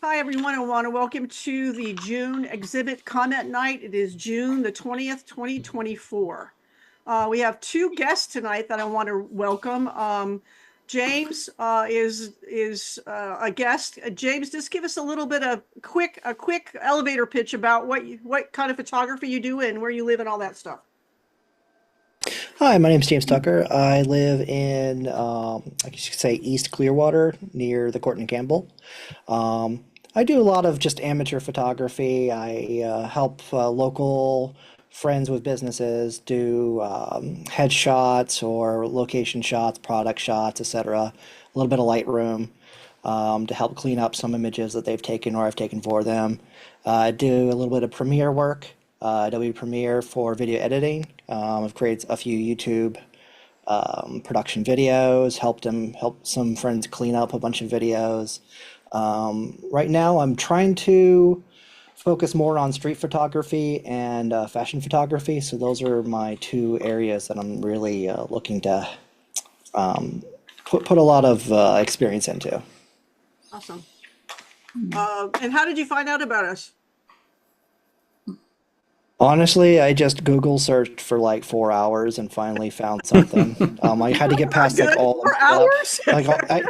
Hi, everyone. I want to welcome to the June exhibit comment night. It is June the 20th, 2024. We have two guests tonight that I want to welcome. James is a guest. James, just give us a little bit of a quick elevator pitch about what kind of photography you do and where you live and all that stuff. Hi, my name's James Tucker. I live in, I guess you could say, East Clearwater, near the Courtney Campbell. I do a lot of just amateur photography. I help local friends with businesses do headshots or location shots, product shots, etc. A little bit of Lightroom to help clean up some images that they've taken or I've taken for them. I do a little bit of Premiere work, Adobe Premiere for video editing. I've created a few YouTube production videos, helped some friends clean up a bunch of videos. Right now, I'm trying to focus more on street photography and fashion photography. So those are my two areas that I'm really looking to put a lot of experience into. Awesome. And how did you find out about us? Honestly, I just Google searched for like 4 hours and finally found something. I had to get past like Good. all the 4 hours? like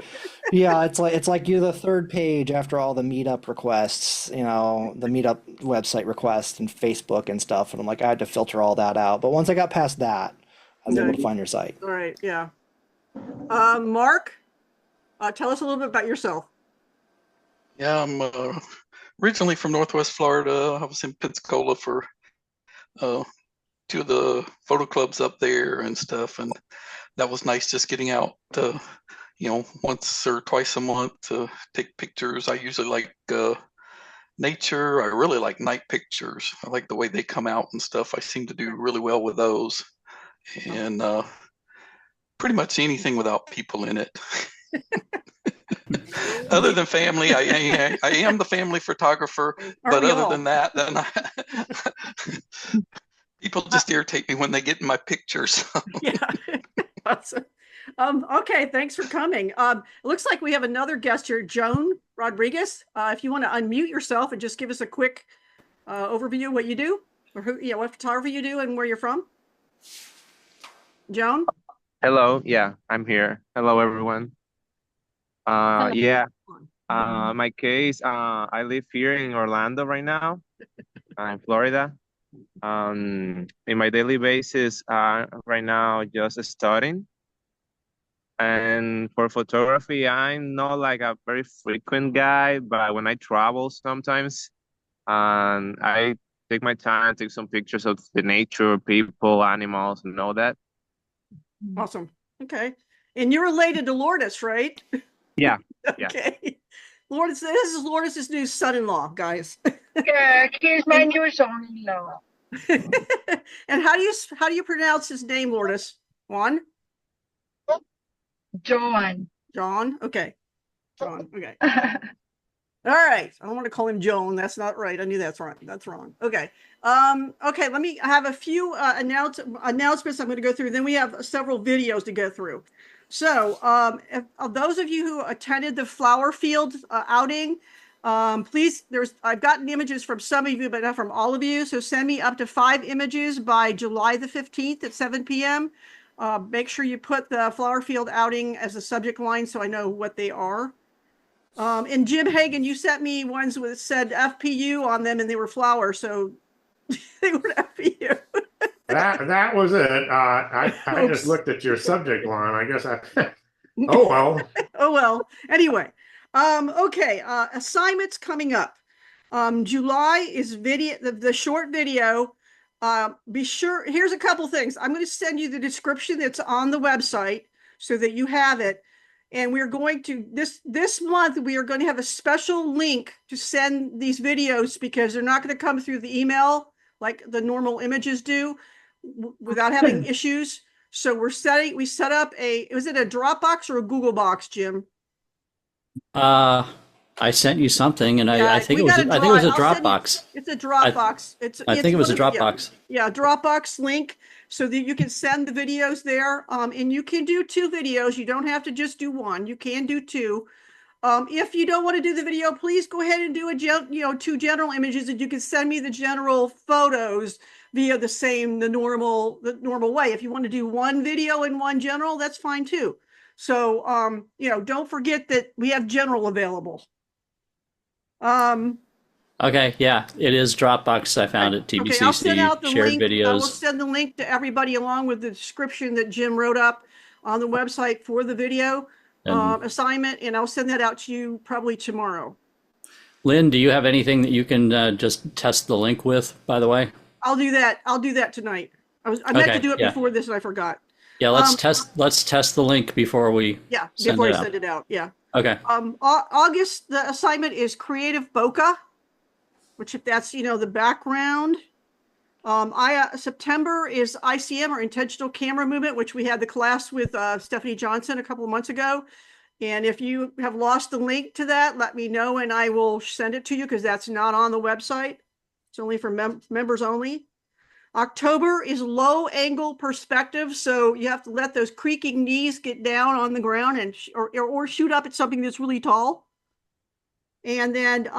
yeah, it's like you're the third page after all the meetup requests, the meetup website requests and Facebook and stuff. And I'm like, I had to filter all that out. But once I got past that, I was able to find your site. All right, yeah. Mark, tell us a little bit about yourself. Yeah, I'm originally from Northwest Florida. I was in Pensacola for two of the photo clubs up there and stuff, and that was nice just getting out once or twice a month to take pictures. I usually like nature. I really like night pictures. I like the way they come out and stuff. I seem to do really well with those, and pretty much anything without people in it. Other than family, I am the family photographer, but other than that, then people just irritate me when they get in my pictures. Yeah. Awesome. Okay, thanks for coming. It looks like we have another guest here, Joan Rodriguez. If you want to unmute yourself and just give us a quick overview of what you do, or what photography you do and where you're from. Joan? Hello, yeah, I'm here. Hello, everyone. My case, I live here in Orlando right now, in Florida. In my daily basis, right now, just studying. And for photography, I'm not like a very frequent guy, but when I travel sometimes, I take my time, take some pictures of the nature, people, animals, and all that. Awesome. Okay. And you're related to Lourdes, right? Yeah. Okay. Lourdes, this is Lourdes' new son-in-law, guys. Yeah, he's my new son-in-law. And how do you pronounce his name, Lourdes? Juan? John. John? Okay. John. Okay. All right. I don't want to call him Joan. That's not right. I knew that's right. That's wrong. Okay. Okay. Let me have a few announcements I'm going to go through. Then we have several videos to go through. So those of you who attended the flower field outing, please, I've gotten images from some of you, but not from all of you. So send me up to 5 images by July the 15th at 7 p.m. Make sure you put the flower field outing as a subject line so I know what they are. And Jim Hagan, you sent me ones that said FPU on them and they were flowers, so they were FPU. That was it. I just looked at your subject line. I guess oh well. Oh well. Anyway, okay. Assignments coming up. July is video. The short video. Be sure. Here's a couple things. I'm going to send you the description that's on the website so that you have it. And we're going to this month we are going to have a special link to send these videos because they're not going to come through the email like the normal images do without having issues. So we set up was it a Dropbox or a Google Box, Jim? I sent you something, and I think it was a Dropbox. It's a Dropbox. I think it was a Dropbox. Yeah, Dropbox link so that you can send the videos there. And you can do 2 videos. You don't have to just do one. You can do 2. If you don't want to do the video, please go ahead and do a 2 general images, and you can send me the general photos via the normal way. If you want to do 1 video and 1 general, that's fine too. So, don't forget that we have general available. Okay, yeah, it is Dropbox. I found it. Okay, I'll send out the shared link. videos. I will send the link to everybody along with the description that Jim wrote up on the website for the video assignment, and I'll send that out to you probably tomorrow. Lynn, do you have anything that you can just test the link with, by the way? I'll do that. I'll do that tonight. I meant to do it before this and I forgot. Yeah, let's test the link before we send it out. Yeah. Okay. August, the assignment is creative bokeh, which if that's the background. September is ICM, or intentional camera movement, which we had the class with Stephanie Johnson a couple of months ago. And if you have lost the link to that, let me know and I will send it to you, because that's not on the website. It's only for members only. October is low angle perspective. So you have to let those creaking knees get down on the ground and or shoot up at something that's really tall. And then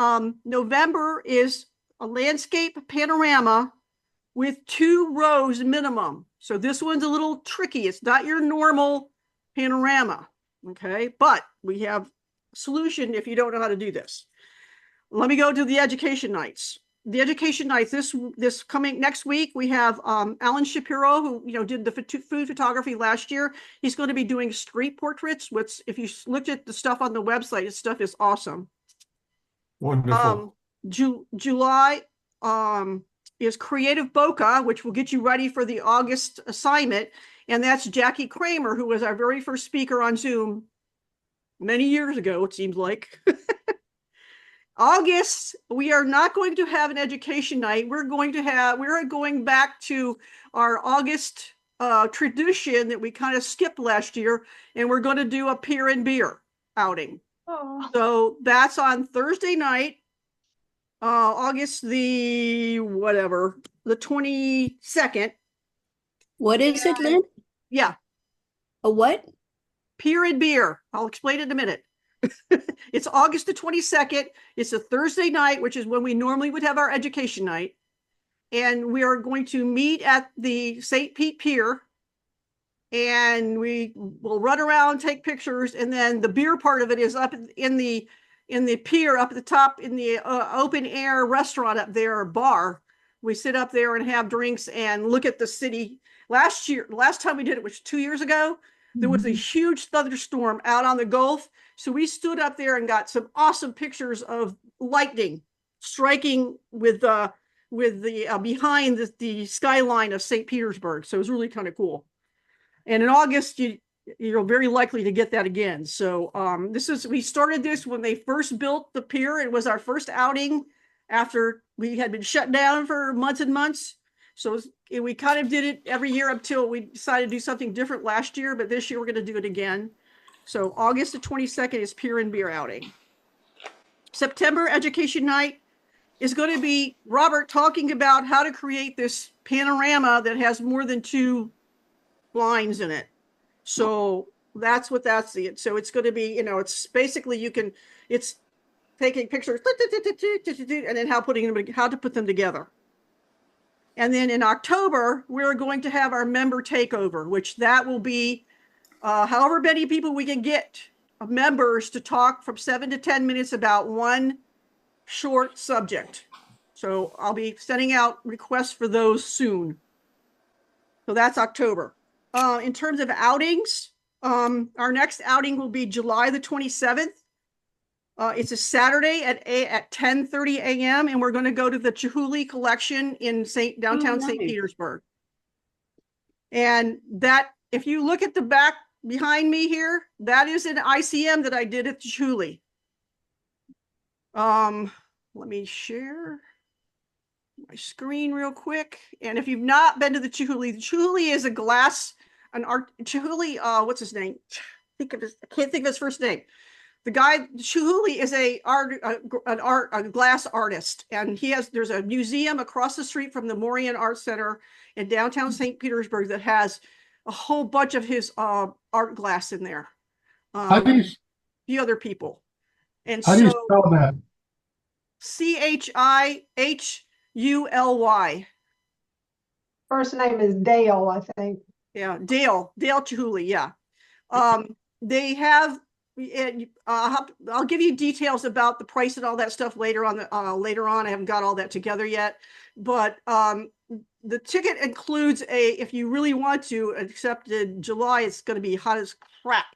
November is a landscape panorama with 2 rows minimum. So this one's a little tricky. It's not your normal panorama, okay? But we have a solution if you don't know how to do this. Let me go to the education nights. The education nights, this coming next week, we have Alan Shapiro, who did the food photography last year. He's going to be doing street portraits, which if you looked at the stuff on the website, his stuff is awesome. Wonderful. July is creative bokeh, which will get you ready for the August assignment. And that's Jackie Kramer, who was our very first speaker on Zoom many years ago, it seems like. August, we are not going to have an education night. We're going back to our August tradition that we kind of skipped last year, and we're going to do a peer and beer outing. Oh. So that's on Thursday night, August the 22nd. What is it, Lynn? Yeah. A what? Peer and beer. I'll explain it in a minute. It's August the 22nd. It's a Thursday night, which is when we normally would have our education night. And we are going to meet at the St. Pete Pier. And we will run around, take pictures. And then the beer part of it is up in the pier, up at the top in the open air restaurant up there, or bar. We sit up there and have drinks and look at the city. Last time we did it, which 2 years ago, there was a huge thunderstorm out on the Gulf. So we stood up there and got some awesome pictures of lightning striking with the behind the skyline of St. Petersburg. So it was really kind of cool. And in August, you're very likely to get that again. So we started this when they first built the pier. It was our first outing after we had been shut down for months and months. So we kind of did it every year until we decided to do something different last year, but this year we're going to do it again. So August the 22nd is peer and beer outing. September education night is going to be Robert talking about how to create this panorama that has more than 2 lines in it. So that's what that's it. So it's going to be, it's basically it's taking pictures and then how to put them together. And then in October, we're going to have our member takeover, which that will be however many people we can get members to talk from 7 to 10 minutes about one short subject. So I'll be sending out requests for those soon. So that's October. In terms of outings, our next outing will be July the 27th. It's a Saturday at 10:30 a.m. and we're going to go to the Chihuly collection in downtown St. Petersburg. And that, if you look at the back behind me here, that is an ICM that I did at Chihuly. Let me share my screen real quick. And if you've not been to the Chihuly is a glass, Chihuly, what's his name? I can't think of his first name. The guy, Chihuly, is a glass artist, and there's a museum across the street from the Morian Art Center in downtown St. Petersburg that has a whole bunch of his art glass in there. A few other people. And How do you so spell that? Chihuly. First name is Dale, I think. Yeah, Dale Chihuly. Yeah. They have. I'll give you details about the price and all that stuff later on. Later on, I haven't got all that together yet, but the ticket includes if you really want to, except in July, it's going to be hot as crap.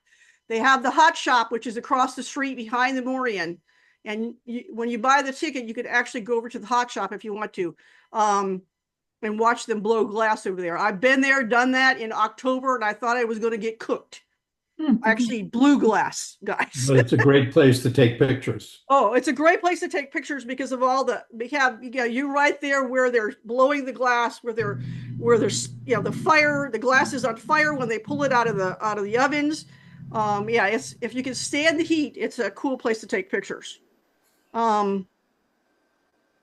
They have the hot shop, which is across the street behind the Morian. And when you buy the ticket, you could actually go over to the hot shop if you want to, and watch them blow glass over there. I've been there, done that in October, and I thought I was going to get cooked. I actually blew glass, guys. But it's a great place to take pictures. Oh, it's a great place to take pictures because of all you right there where they're blowing the glass, where there's the fire, the glass is on fire when they pull it out of the ovens. It's, if you can stand the heat, it's a cool place to take pictures. But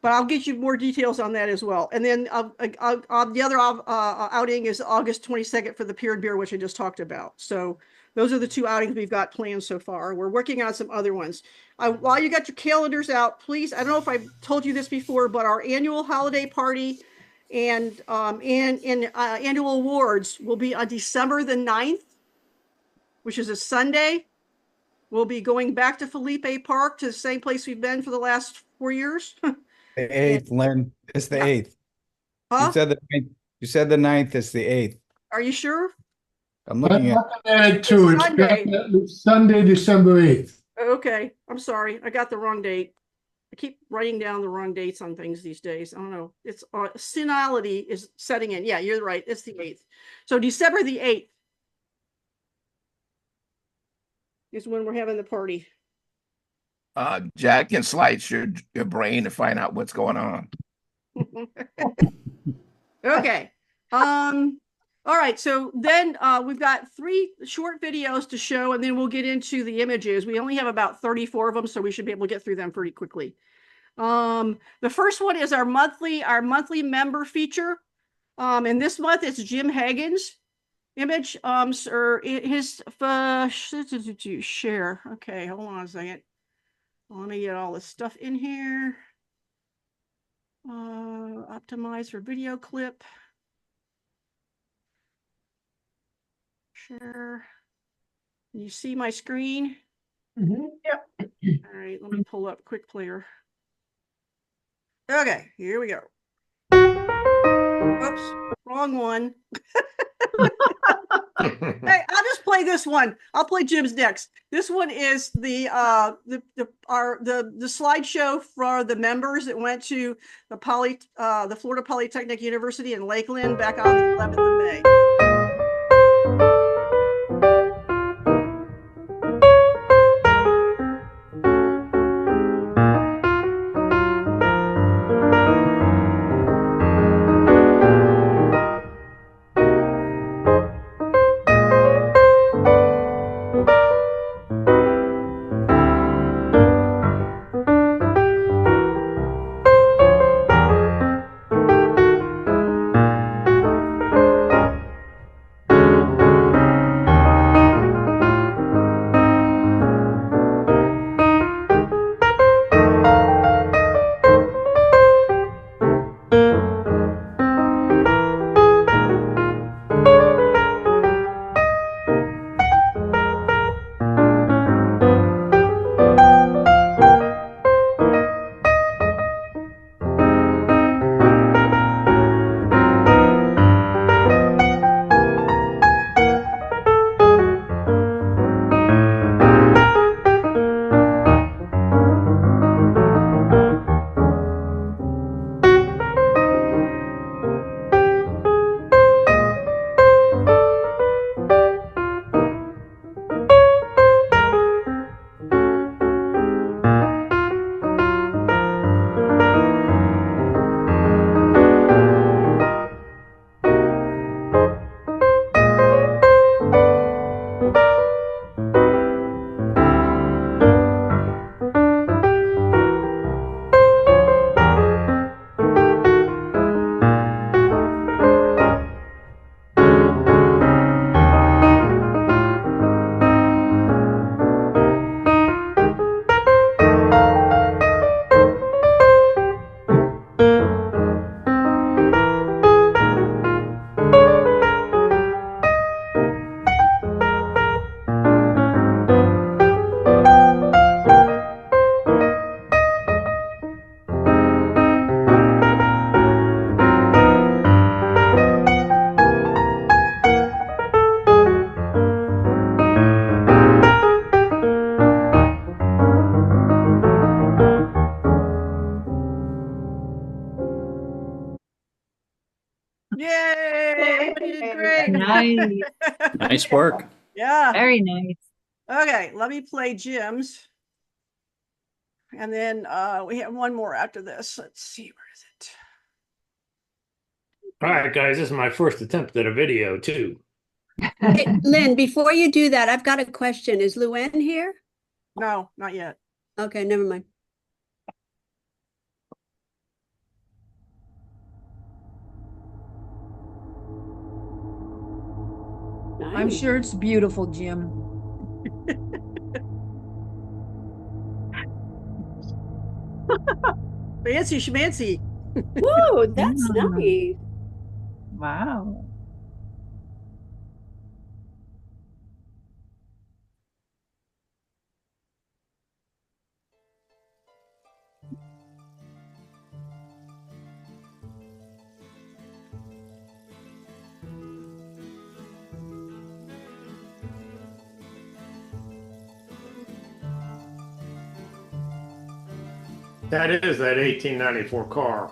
I'll get you more details on that as well. And then the other outing is August 22nd for the Pier and Beer, which I just talked about. So those are the two outings we've got planned so far. We're working on some other ones. While you got your calendars out, please, I don't know if I told you this before, but our annual holiday party and annual awards will be on December the 9th, which is a Sunday. We'll be going back to Felipe Park, to the same place we've been for the last 4 years. The 8th, Lynn. It's the 8th. Huh? You said the 9th. You said the 9th. It's the 8th. Are you sure? I'm looking at it too. It's Sunday. Sunday, December 8th. Okay, I'm sorry. I got the wrong date. I keep writing down the wrong dates on things these days. I don't know. It's senility is setting in. Yeah, you're right. It's the 8th. So December the 8th is when we're having the party. Jack can slice your brain to find out what's going on. Okay. All right. So then we've got 3 short videos to show, and then we'll get into the images. We only have about 34 of them, so we should be able to get through them pretty quickly. The first one is our monthly member feature. And this month it's Jim Hagen's image. Or his share. Okay, hold on a second. Let me get all this stuff in here. Optimize for video clip. Share. Can you see my screen? Yep. All right, let me pull up Quick Player. Okay, here we go. Oops, wrong one. Hey, I'll just play this one. I'll play Jim's next. This one is the slideshow for the members that went to the Florida Polytechnic University in Lakeland back on the 11th of May. right. Nice. Nice work. Yeah. Very nice. Okay, let me play Jim's. And then we have one more after this. Let's see, where is it? All right, guys, this is my first attempt at a video too. Hey, Lynn, before you do that, I've got a question. Is Luann here? No, not yet. Okay, never mind. I'm Nice. sure it's beautiful, Jim. Fancy schmancy. Whoa, that's nice. Wow. That is that 1894 car.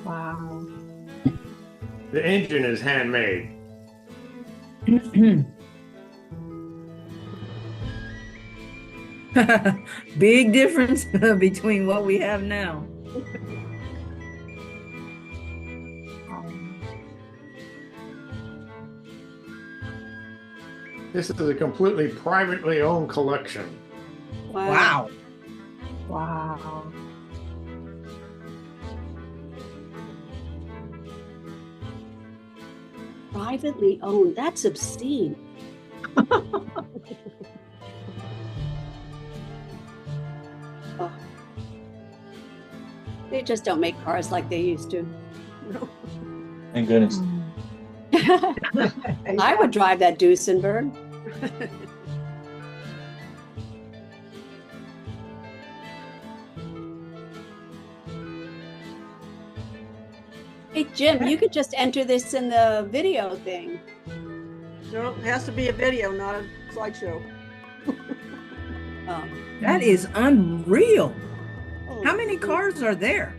Wow. The engine is handmade. Big difference between what we have now. This is a completely privately owned collection. Wow. Wow. Privately owned. That's obscene. Oh. They just don't make cars like they used to. Thank goodness. I would drive that Duesenberg. Hey, Jim, you could just enter this in the video thing. No, it has to be a video, not a slideshow. Oh. That is unreal. Oh, How many cars are there?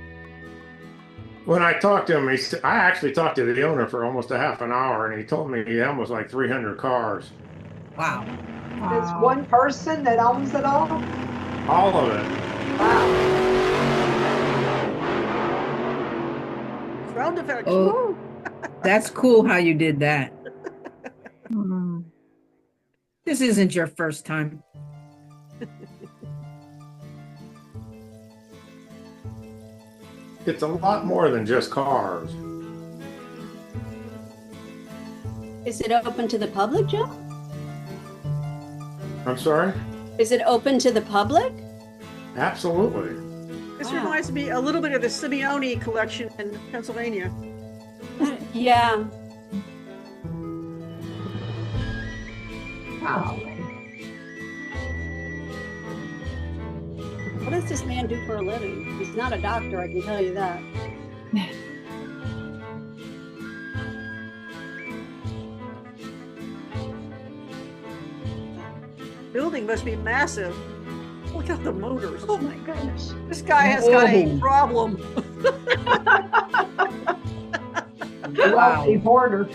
When I talked to him, I actually talked to the owner for almost a half an hour, and he told me he almost like 300 cars. Wow. It's one person that owns it all? All of it. Wow. Sound effects. Oh, that's cool how you did that. This isn't your first time. It's a lot more than just cars. Is it open to the public, Jim? I'm sorry? Is it open to the public? Absolutely. This reminds me a little bit of the Simeone collection in Pennsylvania. Yeah. Wow. What does this man do for a living? He's not a doctor, I can tell you that. Building must be massive. Look at the motors. Oh my goodness. This guy has got a problem. Wealthy hoarder.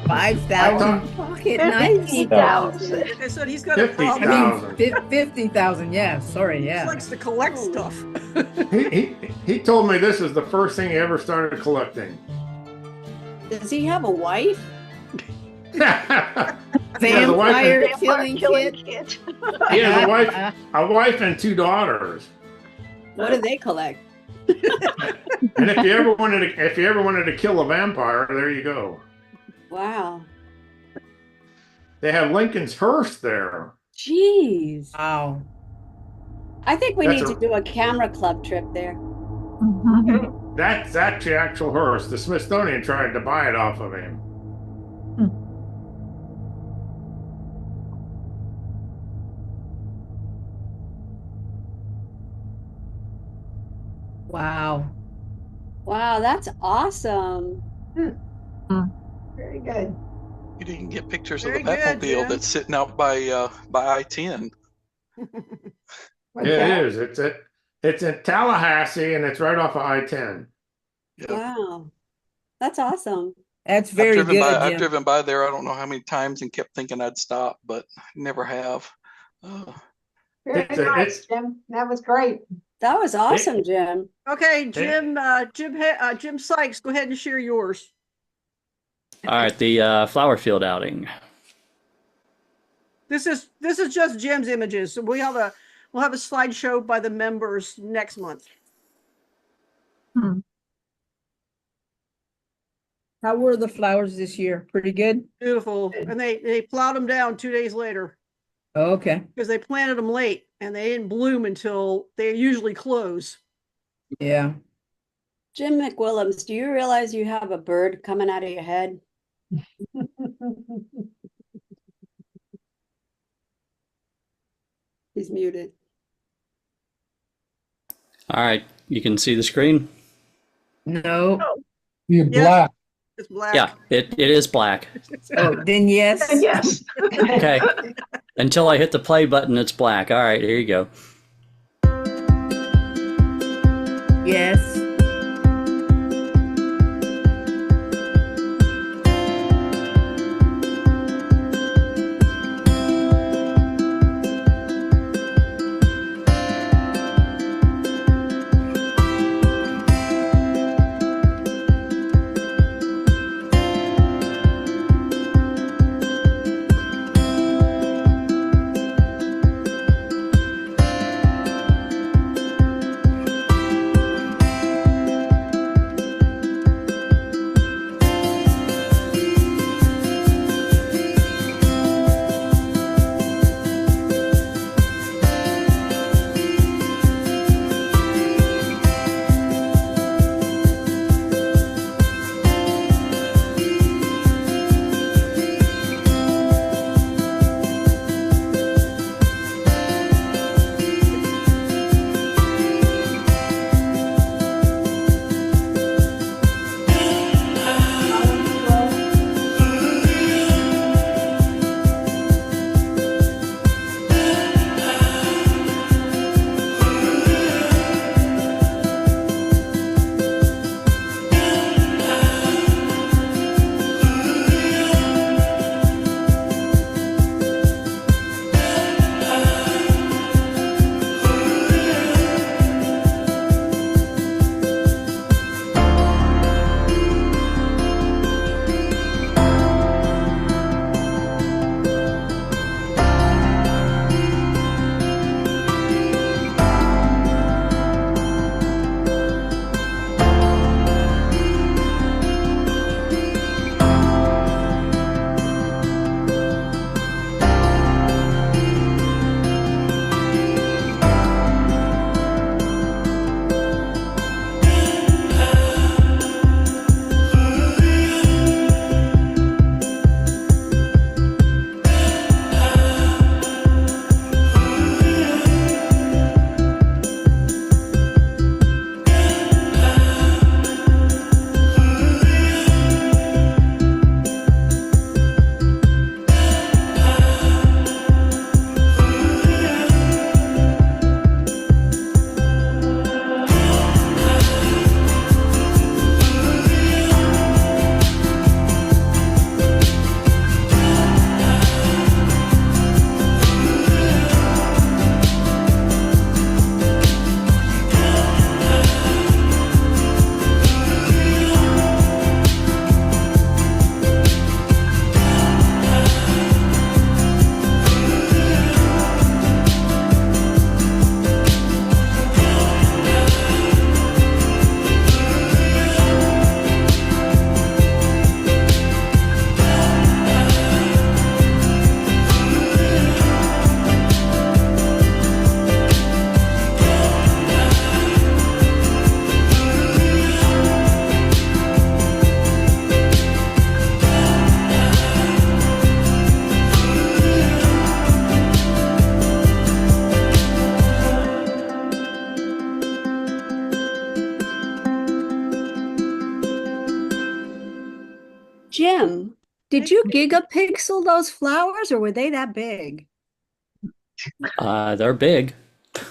5,000 pocket knives. 50,000. Like I said, he's got a problem. I mean, 50,000. Yeah, sorry. He Yeah. likes to collect stuff. He told me this is the first thing he ever started collecting. Does he have a wife? Vampire killing kit. He has a wife and 2 daughters. What do they collect? And if you ever wanted to kill a vampire, there you go. Wow. They have Lincoln's hearse there. Jeez. Wow. I think we That's need to do a camera club trip there. That's the actual hearse. The Smithsonian tried to buy it off of him. Wow. Wow, that's awesome. Very good. You didn't get pictures Very of the good, Batmobile Jim. that's sitting out by I-10. What's Yeah, that? it is. It's in Tallahassee, and it's right off of I-10. Yeah. Wow. That's awesome. That's very good, I've Jim. driven by there I don't know how many times and kept thinking I'd stop, but never have. Very nice, Jim. That was great. That was awesome, Jim. Okay, Jim, Jim Sykes, go ahead and share yours. All right, the flower field outing. This is just Jim's images. So we'll have a slideshow by the members next month. How were the flowers this year? Pretty good? Beautiful. And they plowed them down 2 days later. Oh, okay. Because they planted them late and they didn't bloom until they usually close. Yeah. Jim McWillems, do you realize you have a bird coming out of your head? He's muted. All right, you can see the screen? No. You're black. It's black. Yeah, it is black. Oh, then yes. Yes. Okay. Until I hit the play button, it's black. All right, here you go. Yes. Jim, did you gigapixel those flowers or were they that big? They're big.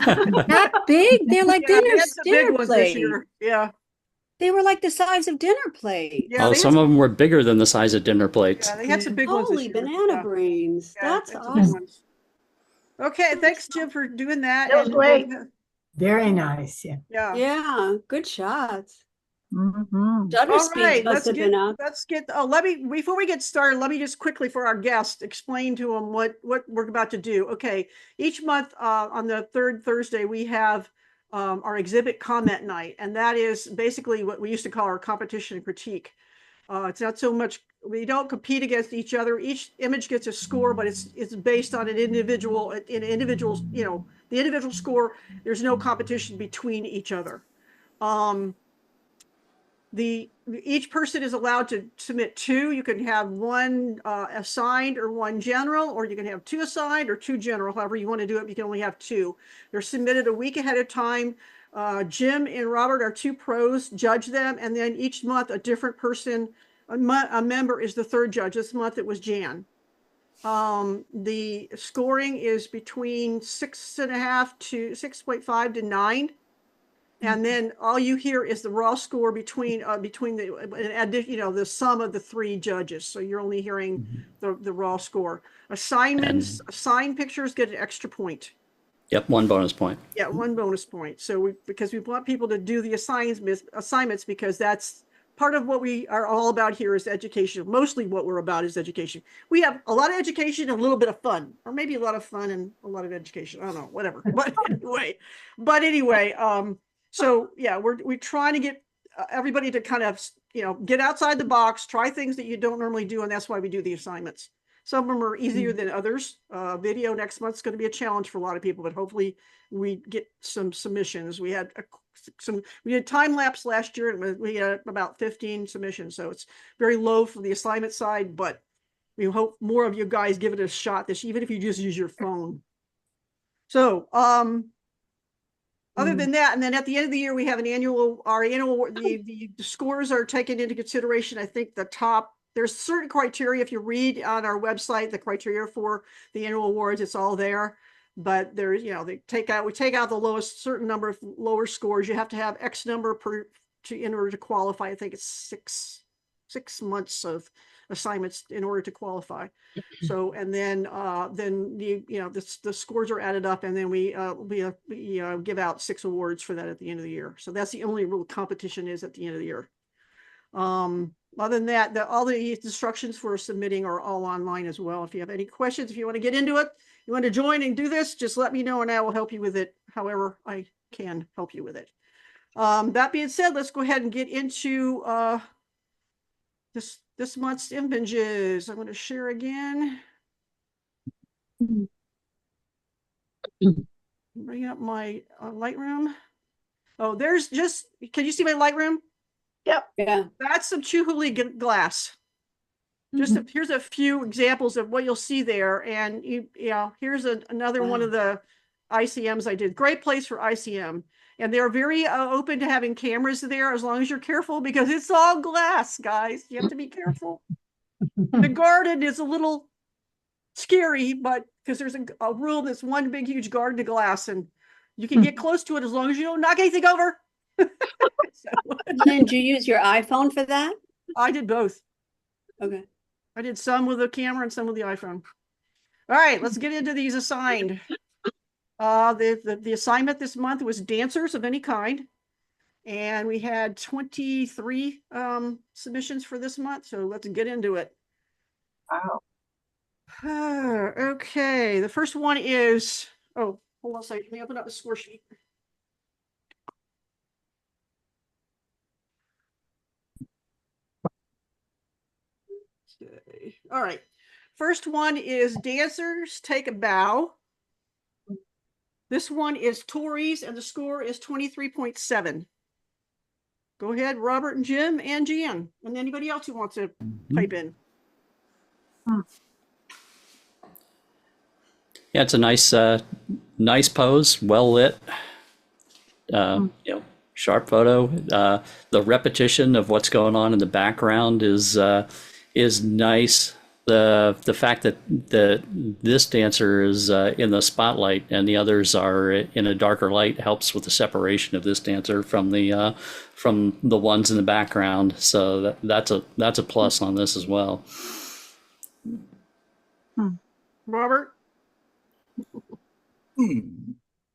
That big? They're like Yeah, dinner we had some big ones this plate. year. Yeah. They were like the size of dinner plates. Yeah, Oh, some of them were bigger than the size of dinner plates. Yeah, they had some big ones this Holy year. banana Yeah. brains. Yeah, That's they had some big awesome. ones. Okay, thanks, Jim, for doing that. That was great. Very nice. Yeah. Yeah. Yeah, good shots. Mhm. Shutter All speeds right, must have been up. let me, before we get started, let me just quickly for our guests explain to them what we're about to do. Okay, each month on the third Thursday, we have our exhibit comment night, and that is basically what we used to call our competition and critique. It's not so much, we don't compete against each other. Each image gets a score, but it's based on an individual, you know, the individual score. There's no competition between each other. Each person is allowed to submit two. You can have one assigned or one general, or you can have two assigned or two general. However you want to do it, you can only have two. They're submitted a week ahead of time. Jim and Robert are two pros, judge them, and then each month a different person, a member is the third judge. This month it was Jan. The scoring is between 6.5 to 6.5 to 9. And then all you hear is the raw score between the, you know, the sum of the three judges. So you're only hearing the raw score. Assignments, assigned pictures get an extra point. Yep, 1 bonus point. Yeah, 1 bonus point. So because we want people to do the assignments because that's part of what we are all about here is education. Mostly what we're about is education. We have a lot of education and a little bit of fun, or maybe a lot of fun and a lot of education. I don't know, whatever. But anyway, so yeah, we're trying to get everybody to kind of, you know, get outside the box, try things that you don't normally do, and that's why we do the assignments. Some of them are easier than others. Video next month's going to be a challenge for a lot of people, but hopefully we get some submissions. We did time lapse last year, and we had about 15 submissions, so it's very low for the assignment side, but we hope more of you guys give it a shot even if you just use your phone. So, other than that, and then at the end of the year, we have our annual, the scores are taken into consideration. I think there's certain criteria. If you read on our website, the criteria for the annual awards, it's all there. But there's, you know, we take out the lowest, certain number of lower scores. You have to have X number in order to qualify. I think it's six months of assignments in order to qualify. So, and then the scores are added up, and then we give out 6 awards for that at the end of the year. So that's the only real competition is at the end of the year. Other than that, all the instructions for submitting are all online as well. If you have any questions, if you want to get into it, you want to join and do this, just let me know and I will help you with it however I can help you with it. That being said, let's go ahead and get into this month's images. I'm going to share again. Bring up my Lightroom. Oh, can you see my Lightroom? Yep. Yeah. That's some Chihuly glass. Here's a few examples of what you'll see there. And here's another one of the ICMs I did. Great place for ICM. And they're very open to having cameras there as long as you're careful because it's all glass, guys. You have to be careful. The garden is a little scary, but because there's a room that's one big, huge garden of glass and you can get close to it as long as you don't knock anything over. Did you use your iPhone for that? I did both. Okay. I did some with a camera and some with the iPhone. All right, let's get into these assigned. The assignment this month was dancers of any kind. And we had 23 submissions for this month. So let's get into it. Wow. Okay, the first one is, hold on a second. Let me open up the score sheet. Okay. All right. First one is dancers take a bow. This one is Tories, and the score is 23.7. Go ahead, Robert and Jim and Jan, and anybody else who wants to pipe in. Yeah, it's a nice pose, well lit. Sharp photo. The repetition of what's going on in the background is nice. The fact that this dancer is in the spotlight and the others are in a darker light helps with the separation of this dancer from the ones in the background. So that's a plus on this as well. Robert?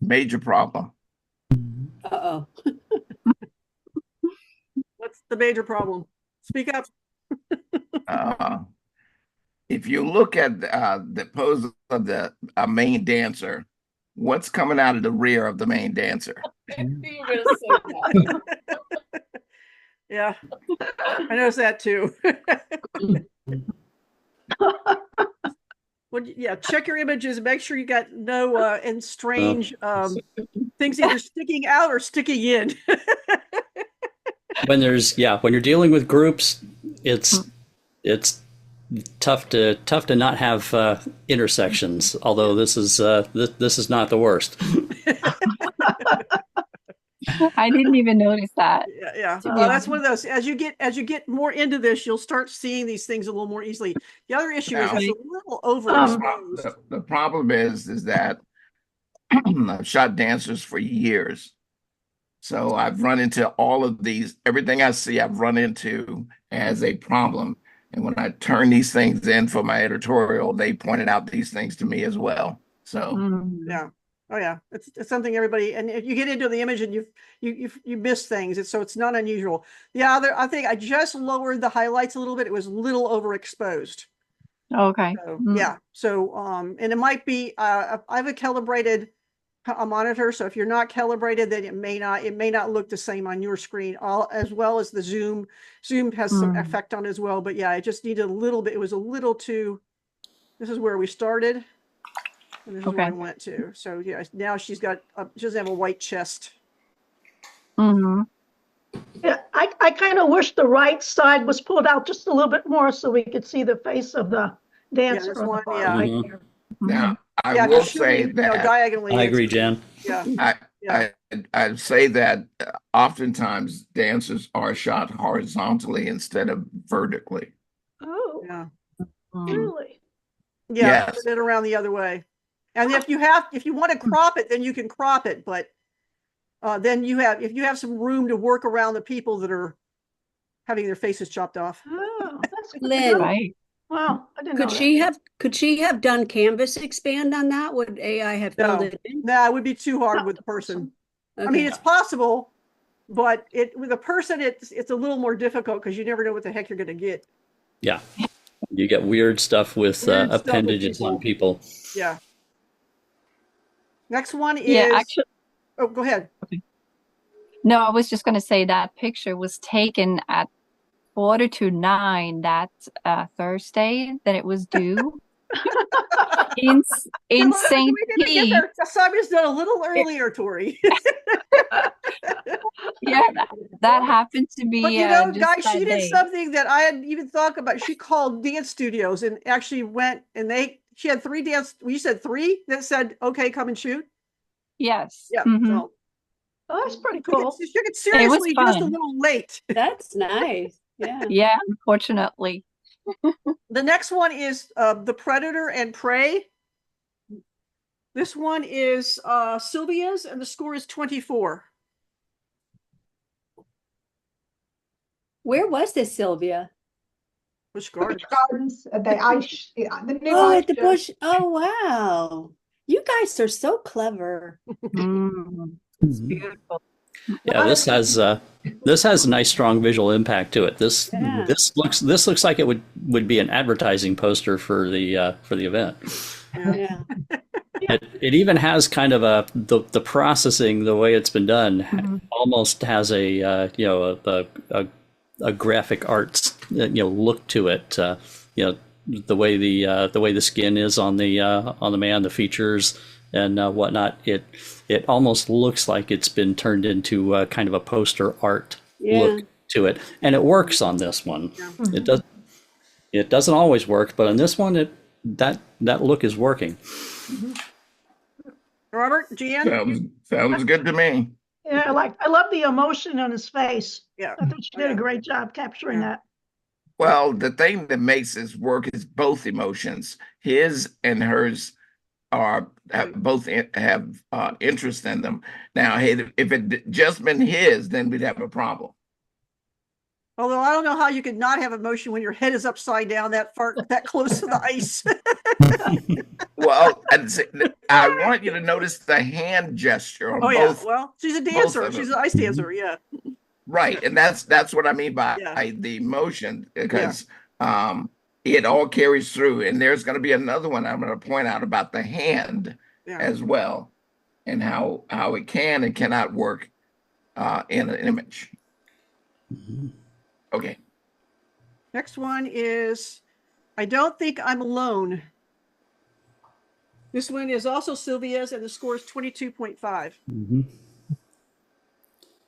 Major problem. Uh-oh. What's the major problem? Speak up. If you look at the pose of the main dancer, what's coming out of the rear of the main dancer? Yeah, I noticed that too. Well, yeah, check your images. Make sure you got no and strange things either sticking out or sticking in. When you're dealing with groups, it's tough to not have intersections. Although this is not the worst. I didn't even notice that. Yeah. Well, that's one of those. As you get more into this, you'll start seeing these things a little more easily. The other issue is it's a little overexposed. The problem is that I've shot dancers for years. So I've run into all of these, everything I see, I've run into as a problem. And when I turn these things in for my editorial, they pointed out these things to me as well. So yeah. Oh yeah, it's something everybody, and if you get into the image and you miss things, so it's not unusual. Yeah, I think I just lowered the highlights a little bit. It was a little overexposed. Okay. So, yeah. So and it might be I have a calibrated monitor, so if you're not calibrated, then it may not look the same on your screen. As well as the zoom has some effect on it as well. But yeah, it just needed a little bit. It was a little too. This is where we started. And this is where I went to. So yeah, now she doesn't have a white chest. Yeah, I kind of wish the right side was pulled out just a little bit more so we could see the face of the dancer. Now, I will say that diagonally. I agree, Jan. Yeah. I say that oftentimes dancers are shot horizontally instead of vertically. Oh, yeah. Really? Yeah, Yes. put it around the other way. And if you want to crop it, then you can crop it. But then if you have some room to work around the people that are having their faces chopped off. Oh, that's Lynn, Right. Wow, I didn't know could she have done canvas expand on that? Would AI have filled it in? No, it would be too hard with the person. Okay. I mean, it's possible, but with a person, it's a little more difficult because you never know what the heck you're going to get. Yeah, you get weird stuff with appendages on people. Yeah. Next one is. Yeah, actually. Oh, go ahead. Okay. No, I was just going to say that picture was taken at 8:45 that Thursday that it was due. in St. Pete. Samia's done a little earlier, Tori. Yeah, that happened to be. But you know, just guys, that she did day. something that I hadn't even thought about. She called dance studios and actually went and she had 3 dance. You said 3 that said, "Okay, come and shoot." Yes. Yeah. Mhm. Oh, that's pretty cool. She took it seriously, just a little late. That's nice. Yeah. Yeah, unfortunately. The next one is The Predator and Prey. This one is Sylvia's, and the score is 24. Where was this, Sylvia? Busch Gardens. The new Oh, ice at the show. bush. Oh, wow. You guys are so clever. It's beautiful. Yeah, this has a nice strong visual impact to it. This looks like it would be an advertising poster for the event. Yeah. It even has kind of the processing, the way it's been done, almost has a graphic arts look to it. The way the skin is on the man, the features and whatnot. It almost looks like it's been turned into kind of a poster art look to it, and it works on this one. Yeah. It doesn't always work, but on this one, that look is working. Robert, Jan? Sounds good to me. Yeah, I love the emotion on his face. Yeah. I think she did a great job capturing that. Well, the thing that makes this work is both emotions. His and hers both have interest in them. Now, hey, if it just been his, then we'd have a problem. Although I don't know how you could not have emotion when your head is upside down that close to the ice. Well, I want you to notice the hand gesture on both. Yeah, well, she's a dancer. She's an ice dancer, yeah. Right, and that's what I mean by the emotion, because it all carries through. And there's going to be another one I'm going to point out about the hand as well, and how it can and cannot work in an image. Okay. Next one is, I don't think I'm alone. This one is also Sylvia's, and the score is 22.5.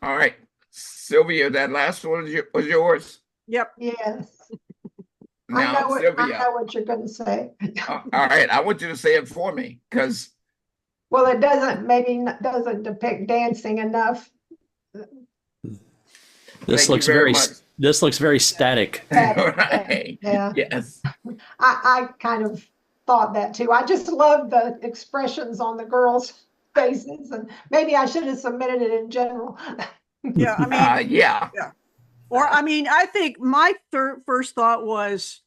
All right, Sylvia, that last one was yours. Yep. Yes. Now, Sylvia, I know what you're going to say. all right, I want you to say it for me, because. Well, it doesn't depict dancing enough. This looks very static. Right. Yeah. Yes. I kind of thought that too. I just love the expressions on the girls' faces, and maybe I should have submitted it in general. Yeah, I mean, yeah. Or I mean, I think my first thought was,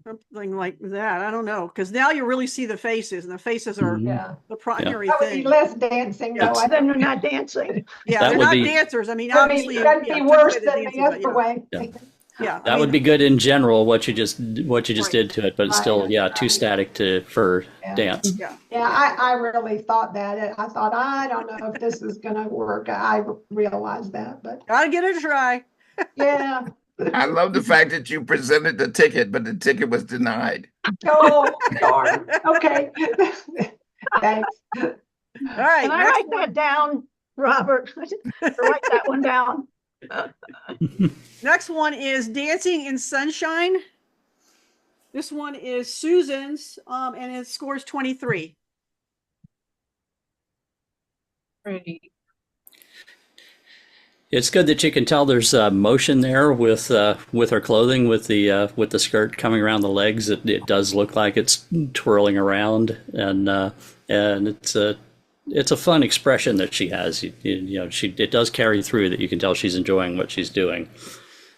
something like that. I don't know, because now you really see the faces, and the faces are the primary That would thing. be less dancing, though. I think they're not dancing. Yeah, That they're would not be- dancers. I mean, That'd obviously, be worse than the other way. Yeah, That would be good in general, what you just did to it, but it's still, too static for dance. Yeah, I really thought that. I thought, I don't know if this is going to work. I realized that, but gotta give it a try. Yeah. I love the fact that you presented the ticket, but the ticket was denied. Oh, darn. Okay. Thanks. All right. Can I write that down, Robert? Write that one down. Next one is Dancing in Sunshine. This one is Susan's, and it scores 23. Pretty. It's good that you can tell there's motion there with her clothing, with the skirt coming around the legs. It does look like it's twirling around, and it's a fun expression that she has. It does carry through that you can tell she's enjoying what she's doing.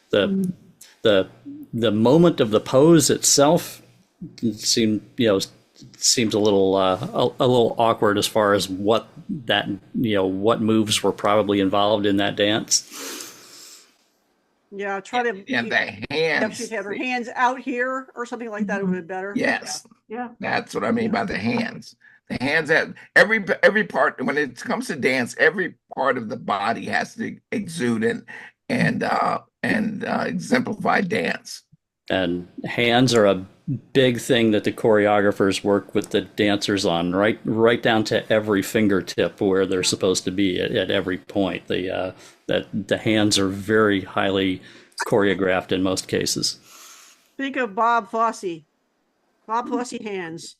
The moment of the pose itself seems a little awkward as far as what moves were probably involved in that dance. Yeah, try to. And the hands. If she had her hands out here or something like that, it would have been better. Yes. Yeah. That's what I mean by the hands. The hands have every part. When it comes to dance, every part of the body has to exude and exemplify dance. And hands are a big thing that the choreographers work with the dancers on, right down to every fingertip where they're supposed to be at every point. That the hands are very highly choreographed in most cases. Think of Bob Fosse. Bob Fosse hands.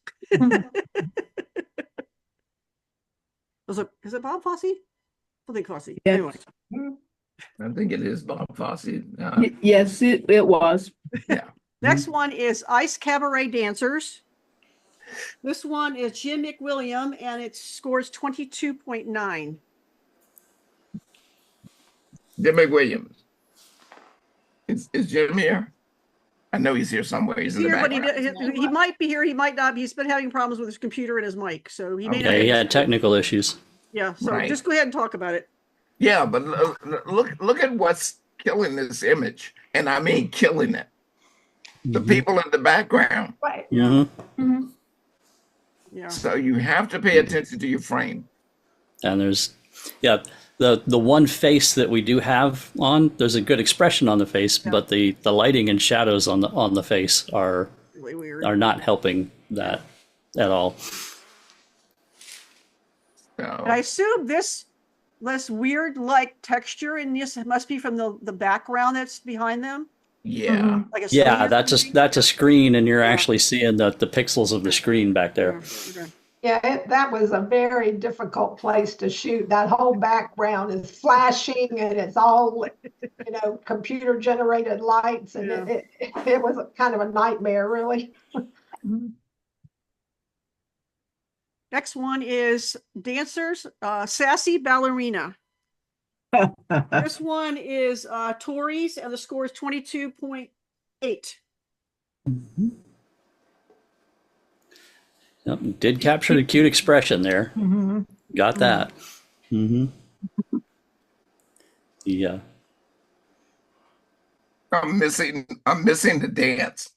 Is it Bob Fosse? I think Fosse. Yes. Anyway. I think it is Bob Fosse. Yes, it was. Yeah. Next one is Ice Cabaret Dancers. This one is Jim McWilliam, and it scores 22.9. Jim McWilliams. Is Jim here? I know he's here somewhere. He's in the background. He might be here. He might not be. He's been having problems with his computer and his mic, so he may not. Yeah, he had technical issues. Yeah, so Right. just go ahead and talk about it. Yeah, but look at what's killing this image, and I mean killing it. The people in the background. Right. Mm-hmm. Yeah. So you have to pay attention to your frame. And there's, the one face that we do have on, there's a good expression on the face, but the lighting and shadows on the face are Really weird. are not helping that at all. And I assume this less weird like texture in this must be from the background that's behind them. Yeah. Like a Yeah, screen or that's a screen, and you're actually seeing the pixels of the screen back there. something? Yeah, that was a very difficult place to shoot. That whole background is flashing and it's all, computer generated lights, and Yeah. it was kind of a nightmare, really. Next one is dancers, sassy ballerina. This one is Tori's, and the score is 22.8. Yep, did capture the cute expression there. Got that. Yeah. I'm missing the dance.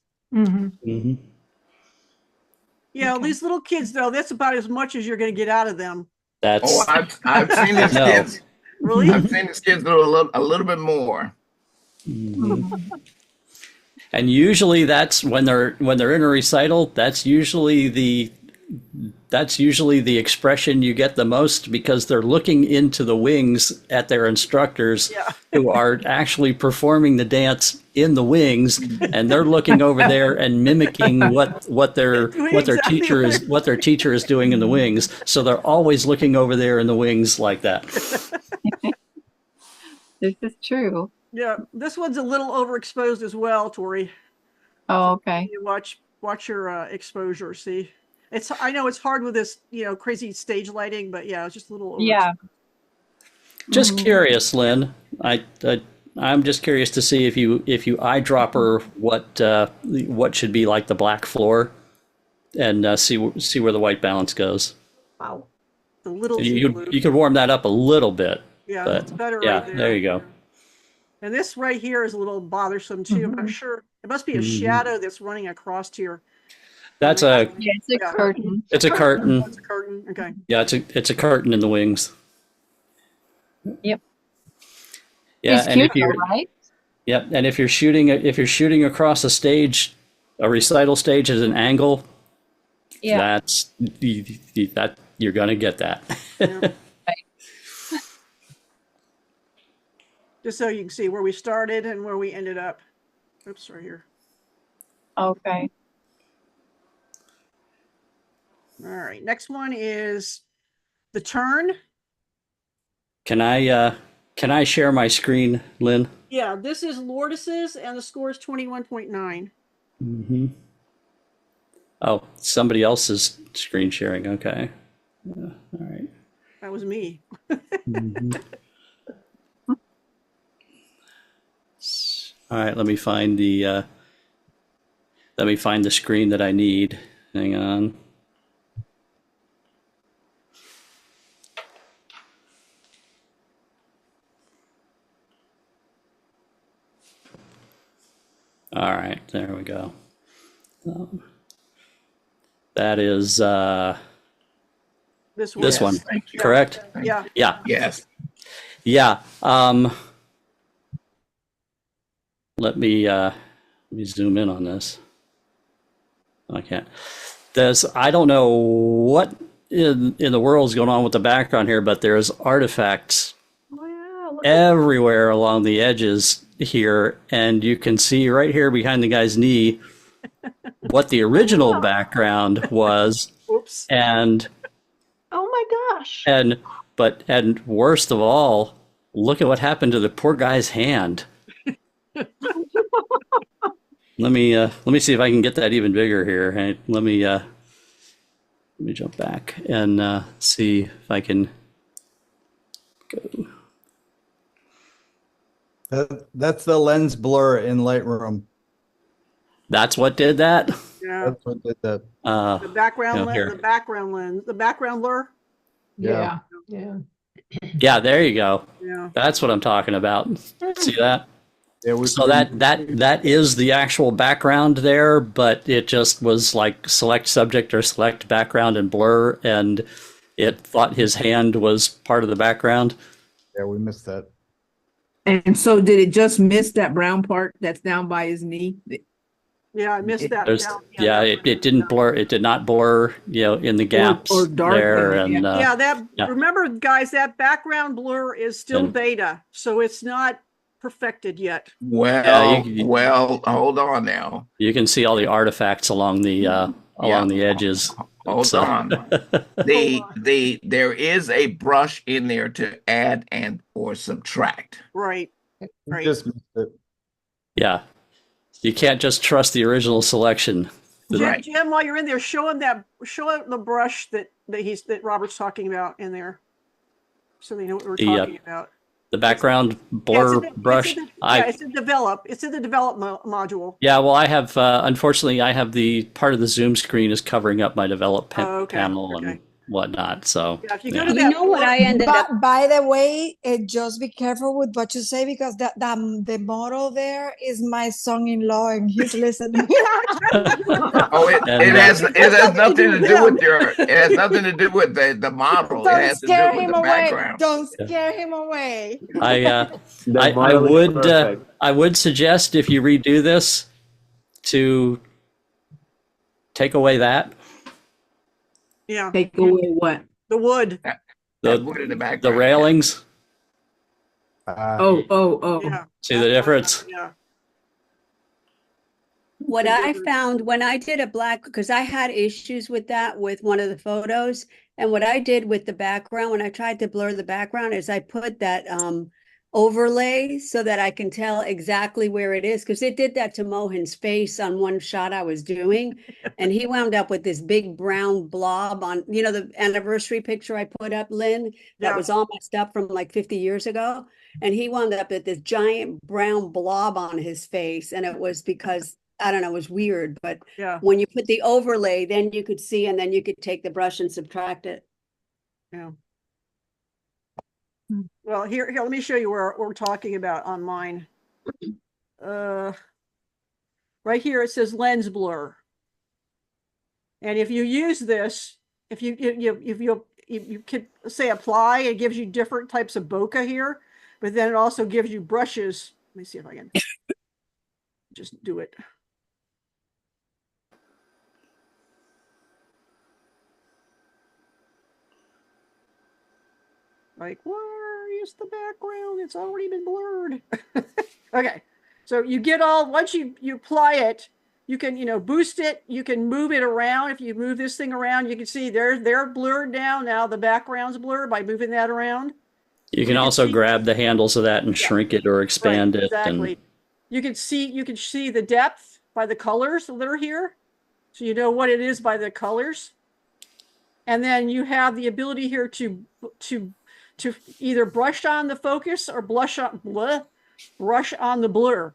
Yeah, these little kids, though, that's about as much as you're going to get out of them. That's. I've seen these No. kids. Really? I've seen these kids do a little bit more. And usually that's when they're in a recital, that's usually the expression you get the most, because they're looking into the wings at their instructors who are actually performing the dance in the wings, and they're looking over there and mimicking what their teacher is doing in the wings. So they're always looking over there in the wings like that. This is true. Yeah, this one's a little overexposed as well, Tori. Oh, okay. You watch your exposure. See, I know it's hard with this, crazy stage lighting, but yeah, it's just a little. Yeah. Just curious, Lynn. I'm just curious to see if you eyedropper what should be like the black floor, and see where the white balance goes. Wow, the little. You could warm that up a little bit. Yeah, but, that's better. Yeah, right there you go. And this right here is a little bothersome too. I'm not sure. It must be a shadow that's running across here. That's it's a curtain. It's a curtain. It's a curtain. Okay. Yeah, it's a curtain in the wings. Yep. Yeah, it's and cute, if you're right? Yep, and if you're shooting across a stage, a recital stage at an angle, that's that you're gonna get that. Yeah. Just so you can see where we started and where we ended up. Oops, right here. Okay. All right. Next one is the turn. Can I share my screen, Lynn? Yeah, this is Lourdes's, and the score is 21.9. Oh, somebody else's screen sharing. Okay. All right. That was me. All right, let me find the screen that I need. Hang on. All right, there we go. That is this one. This one, correct? Yeah. Yeah. Yes. Yeah. Let me zoom in on this. I can't. I don't know what in the world is going on with the background here, but there's artifacts everywhere along the edges here, and you can see right here behind the guy's knee what the original background was. Oops. Oh my gosh. And worst of all, look at what happened to the poor guy's hand. Let me see if I can get that even bigger here. Hey, let me jump back and see if I can go. That's the lens blur in Lightroom. That's what did that? Yeah. That's what did that. The background lens, here. the background lens, the background blur. Yeah. Yeah. Yeah, there you go. Yeah. That's what I'm talking about. See that? Yeah, So that is the actual background there, but it just was like select subject or select background and blur, and it thought his hand was part of the background. Yeah, we missed that. And so did it just miss that brown part that's down by his knee? Yeah, I missed that. It didn't blur. It did not blur, in the gaps or dark there. area. And remember, guys, that background blur is still beta, so it's not perfected yet. Well, hold on now. You can see all the artifacts along the edges Hold So- on. There is a brush in there to add and or subtract. Right. Right. Just missed it. Yeah. You can't just trust the original selection. Jim, Jim, while you're in there, show him the brush that Robert's talking about in there, so they know what we're talking about. The background blur brush. It's in develop. It's in the develop module. Yeah, well, I have, unfortunately, I have the part of the Zoom screen is covering up my develop panel and whatnot. So, yeah, if you yeah. go to that, what I ended up. By the way, just be careful with what you say because the model there is my son-in-law and he's listening. Oh, it has nothing to do with it has nothing to do with the model. Don't it has to do scare with him the away. background. Don't scare him away. I would suggest if you redo this to take away that. Yeah. Take away what? The wood. The wood in the background. The railings. Oh. Yeah. See the difference? Yeah. What I found when I did a black, because I had issues with that with one of the photos, and what I did with the background, when I tried to blur the background, is I put that overlay so that I can tell exactly where it is, because it did that to Mohan's face on one shot I was doing, and he wound up with this big brown blob on, the anniversary picture I put up, Lynn, that was all messed up from like 50 years ago, and he wound up with this giant brown blob on his face, and it was because I don't know, it was weird, but when you put the overlay, then you could see, and then you could take the brush and subtract it. Yeah. Well, here, let me show you where we're talking about on mine. Right here, it says lens blur. And if you use this, if you could say apply, it gives you different types of bokeh here, but then it also gives you brushes. Let me see if I can just do it. Like, where is the background? It's already been blurred. Okay, so you get once you apply it, you can, boost it. You can move it around. If you move this thing around, you can see they're blurred now. Now the background's blurred by moving that around. You can also grab the handles of that and shrink it or expand it. Exactly. And You can see the depth by the colors that are here. So you know what it is by the colors. And then you have the ability here to either brush on the focus or brush on the blur.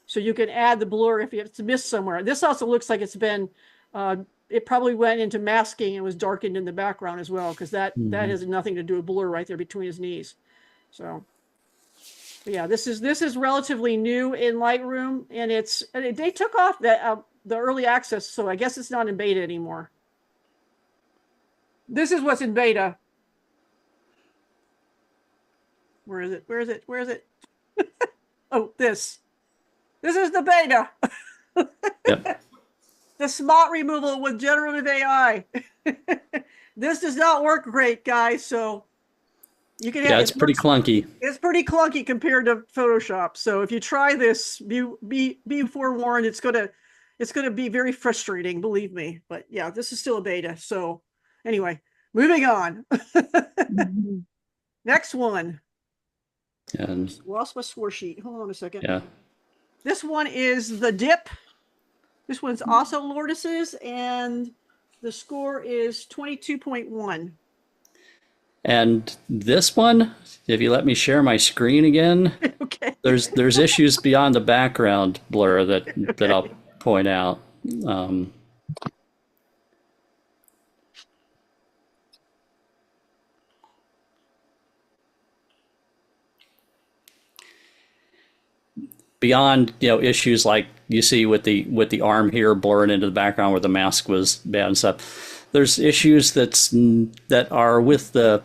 So you can add the blur if it's missed somewhere. This also looks like it's been, it probably went into masking and was darkened in the background as well, because that has nothing to do with blur right there between his knees. So yeah, this is relatively new in Lightroom, and they took off the early access, so I guess it's not in beta anymore. This is what's in beta. Where is it? Where is it? Where is it? Oh, this is the beta. Yep. The spot removal with generative AI. This does not work great, guys. So you can. Yeah, it's pretty clunky. It's pretty clunky compared to Photoshop. So if you try this, be forewarned. It's gonna be very frustrating, believe me. But yeah, this is still a beta. So anyway, moving on. Next one. And Lost my score sheet. Hold on a second. yeah. This one is the dip. This one's also Lourdes's, and the score is 22.1. And this one, if you let me share my screen again, okay. There's issues beyond the background blur that I'll point out. Beyond issues like you see with the arm here blurring into the background where the mask was bad and stuff, there's issues that are with the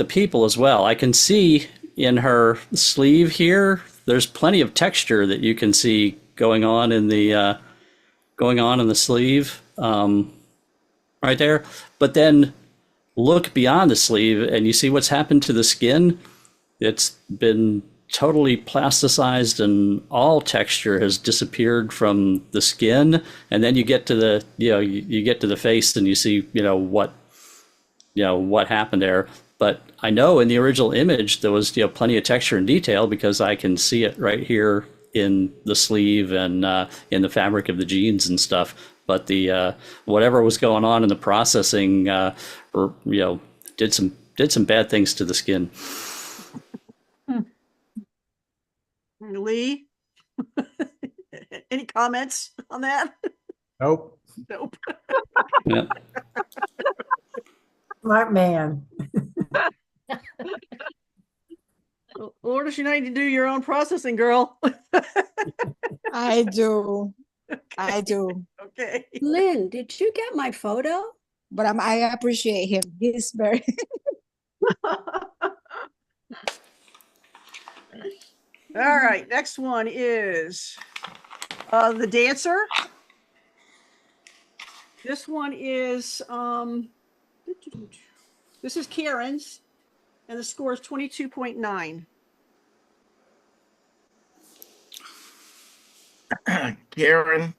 people as well. I can see in her sleeve here, there's plenty of texture that you can see going on in the sleeve right there. But then look beyond the sleeve and you see what's happened to the skin. It's been totally plasticized and all texture has disappeared from the skin, and then you get to the you get to the face and you see what happened there. But I know in the original image there was plenty of texture and detail, because I can see it right here in the sleeve and in the fabric of the jeans and stuff. But the whatever was going on in the processing did some bad things to the skin. Lee, any comments on that? Nope. Nope. Yeah. Smart man. Or does you need to do your own processing, girl? I do. I do. Okay. Lynn, did you get my photo? But I appreciate him. He's very. All right, next one is the dancer. This one is this is Karen's, and the score is 22.9. Karen,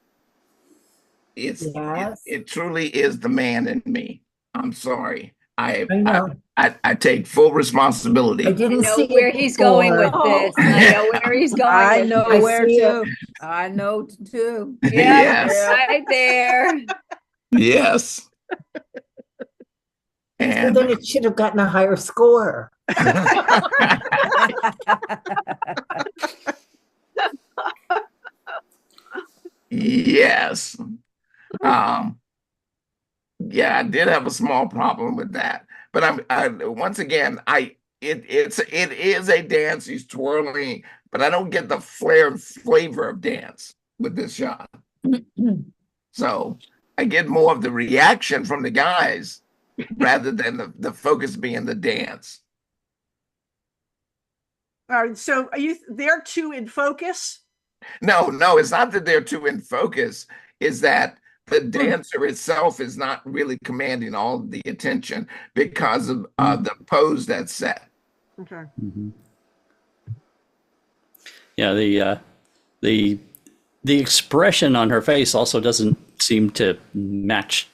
Yes. it truly is the man in me. I'm sorry. I know. I take full responsibility. I I didn't know see where it he's going with before. this. I know where he's going I with know this. where see to. it. I know too. Yeah, Yes. right there. Yes. So And then it should have gotten a higher score. yes. Yeah, I did have a small problem with that. But once again, it is a dance. He's twirling, but I don't get the flair and flavor of dance with this shot. So I get more of the reaction from the guys rather than the focus being the dance. All right, so are you there too in focus? No, it's not that they're too in focus. Is that the dancer itself is not really commanding all of the attention because of the pose that's set. Okay. Mm-hmm. Yeah, the expression on her face also doesn't seem to match,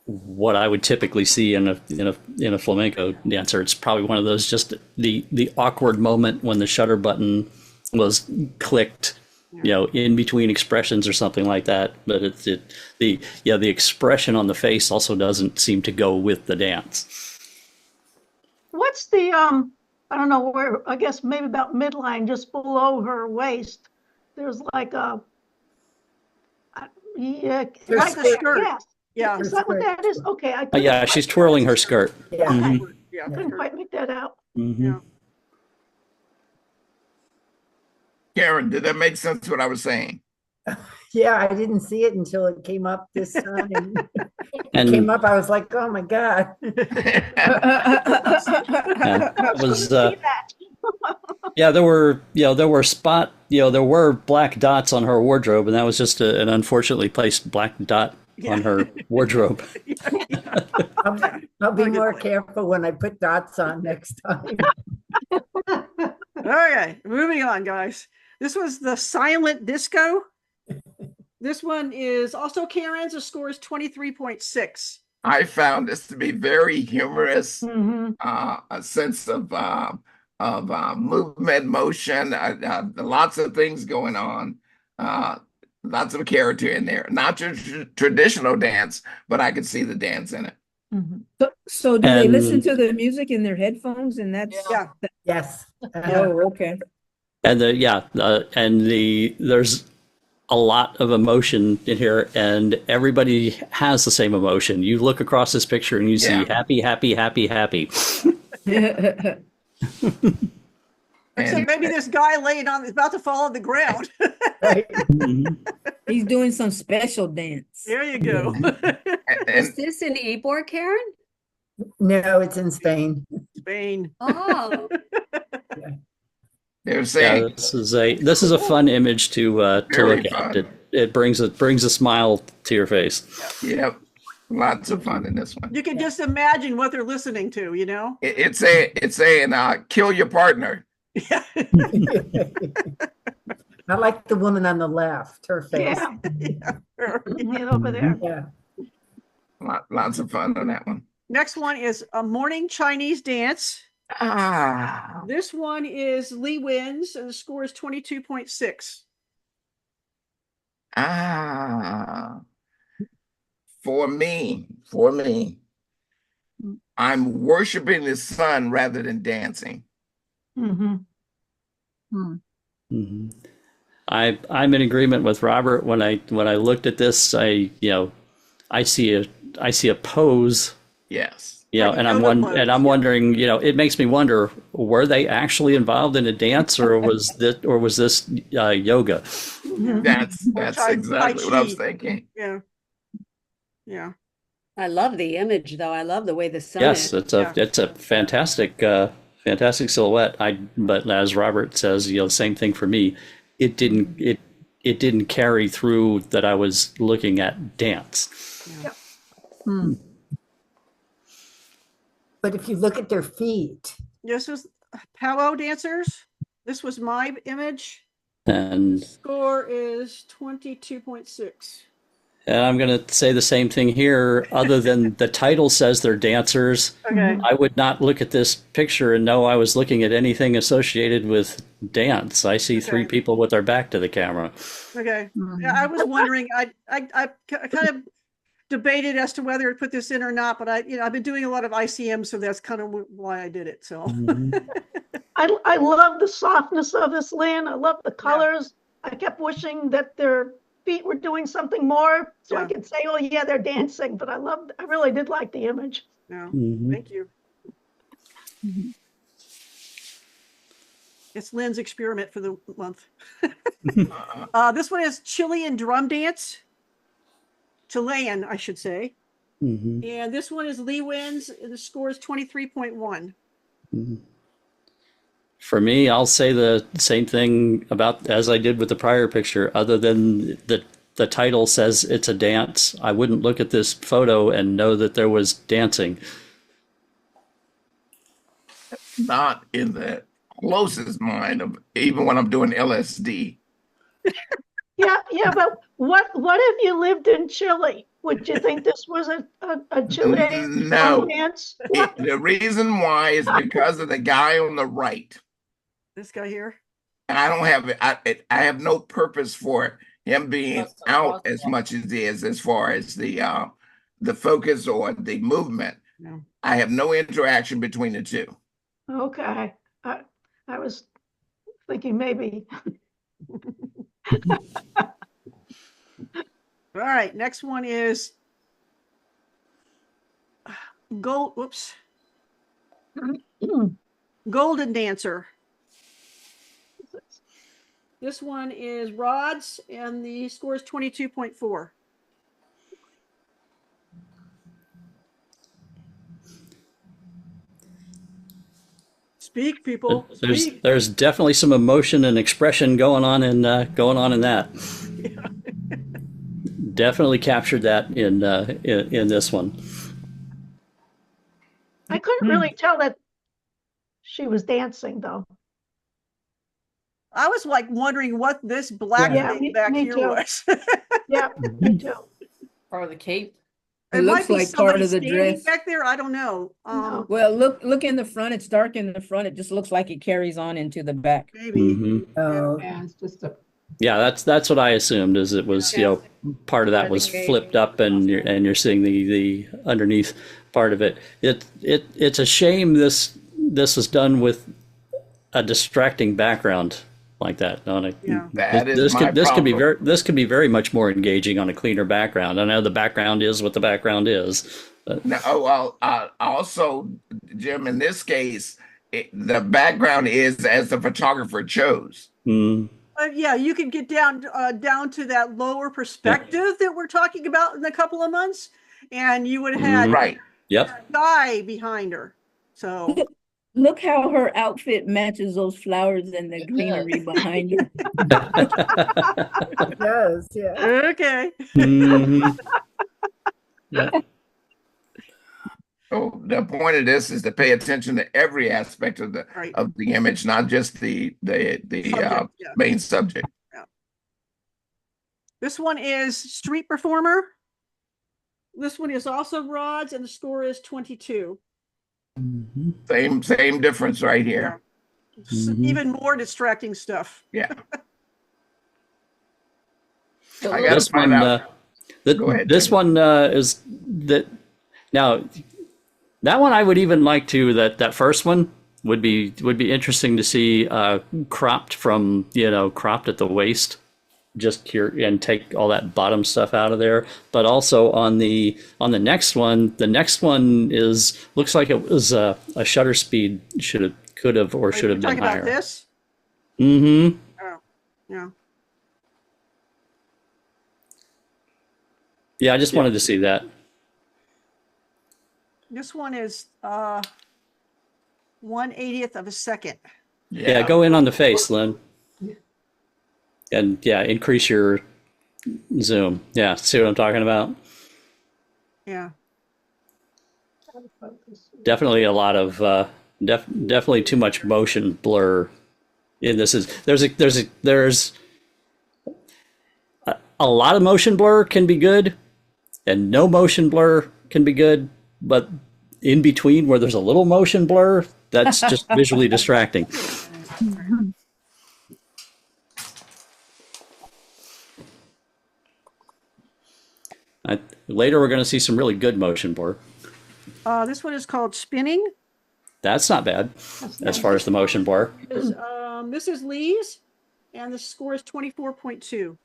what I would typically see in a flamenco dancer. It's probably one of those, just the awkward moment when the shutter button was clicked, in between expressions or something like that. But the expression on the face also doesn't seem to go with the dance. What's the I don't know where, I guess maybe about midline, just below her waist. There's like a Like the skirt. Yes. Yeah. Is that what that is? Okay. I Yeah, she's twirling her skirt. Yeah. Mhm. Yeah. couldn't quite make that out. Mhm. Yeah. Karen, did that make sense what I was saying? Yeah, I didn't see it until it came up this time. It And came up, I was like, oh my God. it was there were there were black dots on her wardrobe, and that was just an unfortunately placed black dot on her wardrobe. I'll be more careful when I put dots on next time. Okay, moving on, guys. This was the silent disco. This one is also Karen's. The score is 23.6. I found this to be very humorous, Mm-hmm. a sense of movement, motion, lots of things going on, lots of character in there. Not your traditional dance, but I could see the dance in it. Mm-hmm. So do they listen And- to the music in their headphones, and that's Yeah. Yes. oh, okay. And there's a lot of emotion in here, and everybody has the same emotion. You look across this picture and you see Yeah. happy, happy, happy, happy. Except maybe this guy laying on is about to fall on the ground. He's doing some special dance. There you go. Is this in Ybor, Karen? No, it's in Spain. Spain. Oh, They're saying, Yeah, this is a fun image to Very look fun. at. It brings a smile to your face. yep. Lots of fun in this one. You can just imagine what they're listening to, you know? It's saying kill your partner. Yeah. I like the woman on the left, her face. Yeah, over there. Yeah. Lots of fun on that one. Next one is a morning Chinese dance. This one is Lee wins, and the score is 22.6. For me, I'm worshiping the sun rather than dancing. Mm-hmm. I'm in agreement with Robert. When I looked at this, I see a pose. Yes. And I'm wondering, it makes me wonder, were they actually involved in a dance, or was this yoga? That's exactly what I was thinking. Yeah. Yeah. I love the image, though. I love the way the sun Yes, is. it's a fantastic silhouette. But as Robert says, same thing for me. It didn't carry through that I was looking at dance. Yeah. But if you look at their feet. This was powwow dancers. This was my image. And Score is 22.6. And I'm going to say the same thing here. Other than the title says they're dancers, I would not look at this picture and know I was looking at anything associated with dance. I see three people with their back to the camera. Okay. Yeah, I was wondering. I kind of debated as to whether to put this in or not, but I've been doing a lot of ICM, so that's kind of why I did it. So I love the softness of this, Lynn. I love the colors. I kept wishing that their feet were doing something more, so I could say, "Oh yeah, they're dancing." But I really did like the image. Yeah, thank you. It's Lynn's experiment for the month. This one is Chilean drum dance. Chilean, I should say. And this one is Lee wins, and the score is 23.1. For me, I'll say the same thing about as I did with the prior picture. Other than the title says it's a dance, I wouldn't look at this photo and know that there was dancing. Not in the closest mind of even when I'm doing LSD. Yeah, but what if you lived in Chile? Would you think this was a Chilean No. dance? The reason why is because of the guy on the right. This guy here. I don't have I have no purpose for him being out as much as he is as far as the focus or the movement. No. I have no interaction between the two. Okay, I was thinking maybe. All right, next one is Golden Dancer. This one is rods, and the score is 22.4. Speak, people. Speak. There's definitely some emotion and expression going on in that. Definitely captured that in this one. I couldn't really tell that she was dancing, though. I was like wondering what this black thing back here was. Yeah, me too. Or the cape. It looks might be like part of the standing dress. back there. I don't know. Well, look in the front. It's dark in the front. It just looks like it carries on into the back. Maybe. Oh, Yeah, it's just a. Yeah, that's what I assumed. Is it was part of that was flipped up, and you're seeing the underneath part of it. It's a shame this was done with a distracting background like that. This could be very much more engaging on a cleaner background. I know the background is what the background is. But. No, also, Jim, in this case, the background is as the photographer chose. Yeah, you can get down to that lower perspective that we're talking about in a couple of months, and you would have Yep. guy behind her. So look how her outfit matches those flowers and the greenery behind her. it does, yeah. Okay. Yeah. So the point of this is to pay attention to every aspect of the image, not just the Subject, yeah. main subject. Yeah. This one is street performer. This one is also rods, and the score is 22. Same difference right here. Even more distracting stuff. Yeah. I gotta find out. Go ahead. This one is that now. That one I would even like to. That first one would be interesting to see cropped from cropped at the waist, just here, and take all that bottom stuff out of there. But also on the next one, looks like it was a shutter speed could have been higher. Talking about this? Mm-hmm. Oh, yeah. Yeah, I just wanted to see that. This one is 1/80th of a second. Yeah, go in on the face, Lynn. And yeah, increase your zoom. Yeah, see what I'm talking about? Yeah. Definitely a lot of definitely too much motion blur in this. There's a lot of motion blur can be good, and no motion blur can be good, but in between where there's a little motion blur, that's just visually distracting. Later, we're going to see some really good motion blur. This one is called spinning. That's not bad as far as the motion blur. This is Lee's, and the score is 24.2.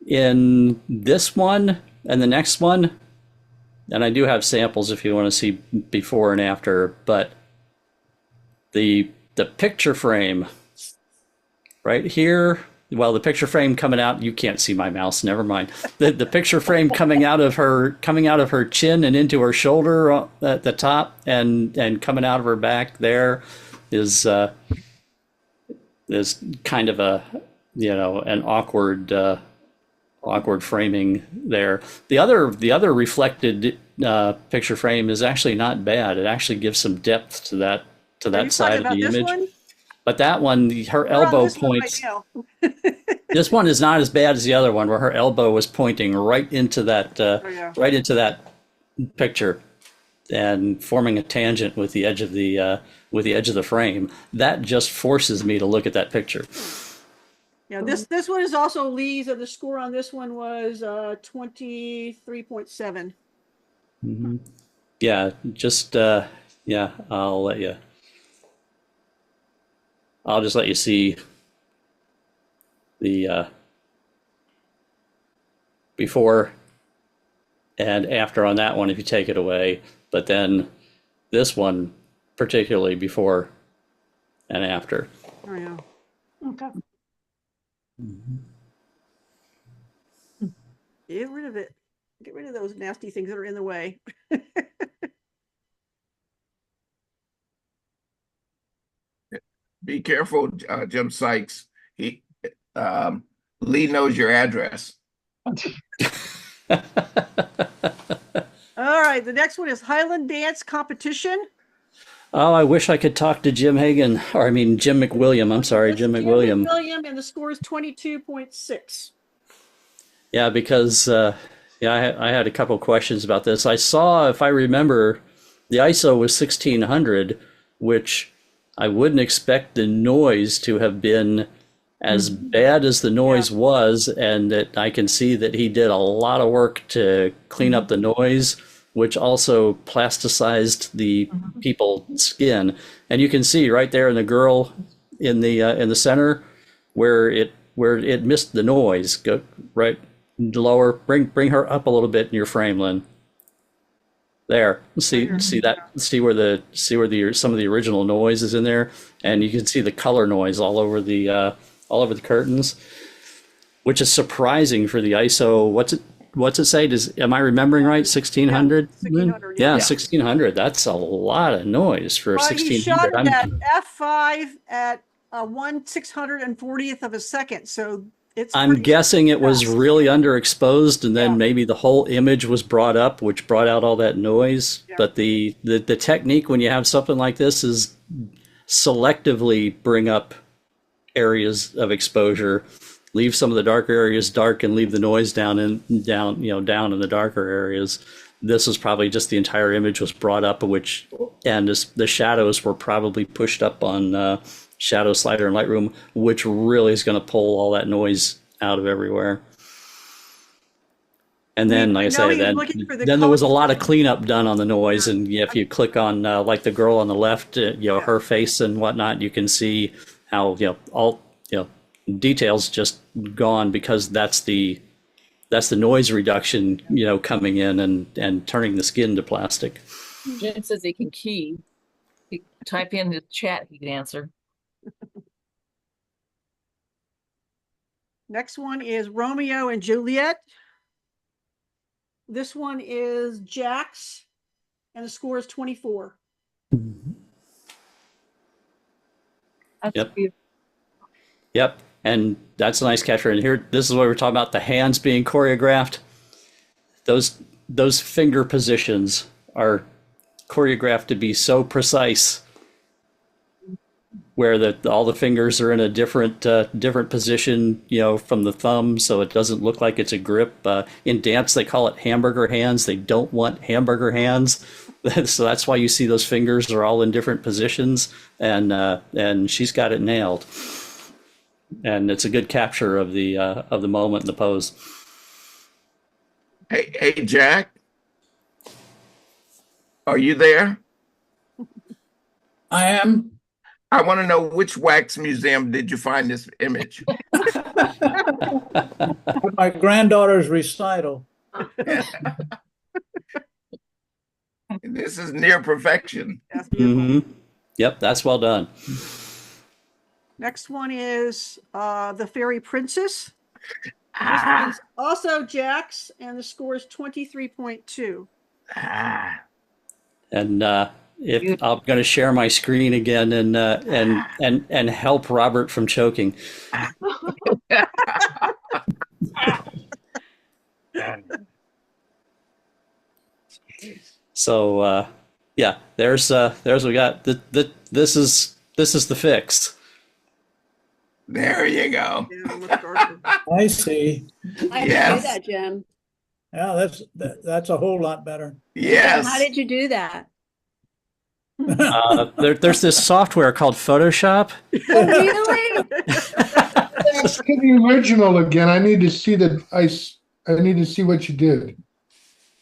In this one and the next one, and I do have samples if you want to see before and after, but the picture frame right here, well, the picture frame coming out, you can't see my mouse, never mind. The picture frame coming out of her chin and into her shoulder at the top and coming out of her back there is kind of a an awkward framing there. The other reflected picture frame is actually not bad. It actually gives some depth to that side of the image. One? But that one, her elbow points. This one is not as bad as the other one, where her elbow was pointing right into that right into that picture and forming a tangent with the edge of the frame. That just forces me to look at that picture. Yeah, this one is also Lee's, and the score on this one was 23.7. Mm-hmm. Yeah, just I'll just let you see the before and after on that one if you take it away, but then this one particularly before and after. Oh yeah. Okay. Mm-hmm. Get rid of it. Get rid of those nasty things that are in the way. Be careful, Jim Sykes. Lee knows your address. All right, the next one is Highland Dance Competition. Oh, I wish I could talk to Jim McWilliam. I'm sorry, Jim McWilliam. And the score is 22.6. Yeah, because I had a couple questions about this. I saw, if I remember, the ISO was 1600, which I wouldn't expect the noise to have been as bad as the noise was, and that I can see that he did a lot of work to clean up the noise, which also plasticized the people's skin. And you can see right there in the girl in the center where it missed the noise. Go right lower, bring her up a little bit in your frame, Lynn. There, see that, see where some of the original noise is in there, and you can see the color noise all over the curtains, which is surprising for the ISO. What's it say? Am I remembering right? 1600. Yeah, 1600. Yeah, 1600. That's a lot of noise for 1600. He shot it at f5 at 1/640th of a second. So I'm guessing it was really underexposed, and then maybe the whole image was brought up, which brought out all that noise. Yeah. But the technique when you have something like this is selectively bring up areas of exposure, leave some of the darker areas dark, and leave the noise down in the darker areas. This was probably just the entire image was brought up, and the shadows were probably pushed up on Shadow Slider in Lightroom, which really is going to pull all that noise out of everywhere. And then, like I say, then there was a lot of cleanup done on the noise. And if you click on like the girl on the left, her face and whatnot, you can see how all details just gone, because that's the noise reduction coming in and turning the skin to plastic. Jen says he can key. He type in the chat, he can answer. Next one is Romeo and Juliet. This one is Jax, and the score is 24. That's beautiful. Yep, and that's a nice catcher. And here, this is what we're talking about, the hands being choreographed. Those finger positions are choreographed to be so precise, where all the fingers are in a different position, from the thumb, so it doesn't look like it's a grip. In dance, they call it hamburger hands. They don't want hamburger hands, so that's why you see those fingers are all in different positions. And she's got it nailed, and it's a good capture of the moment and the pose. Hey, Jack, are you there? I am. I want to know, which wax museum did you find this image? My granddaughter's recital. This is near perfection. Mm-hmm. Yep, that's well done. Next one is the Fairy Princess. This one's also Jax, and the score is 23.2. And if I'm going to share my screen again and help Robert from choking. So yeah, there's we got this is the fix. There you go. I see. I can do that, Jim. Yeah, that's a whole lot better. Yes. How did you do that? There's this software called Photoshop. Oh, really? That's the original again. I need to see I need to see what you did.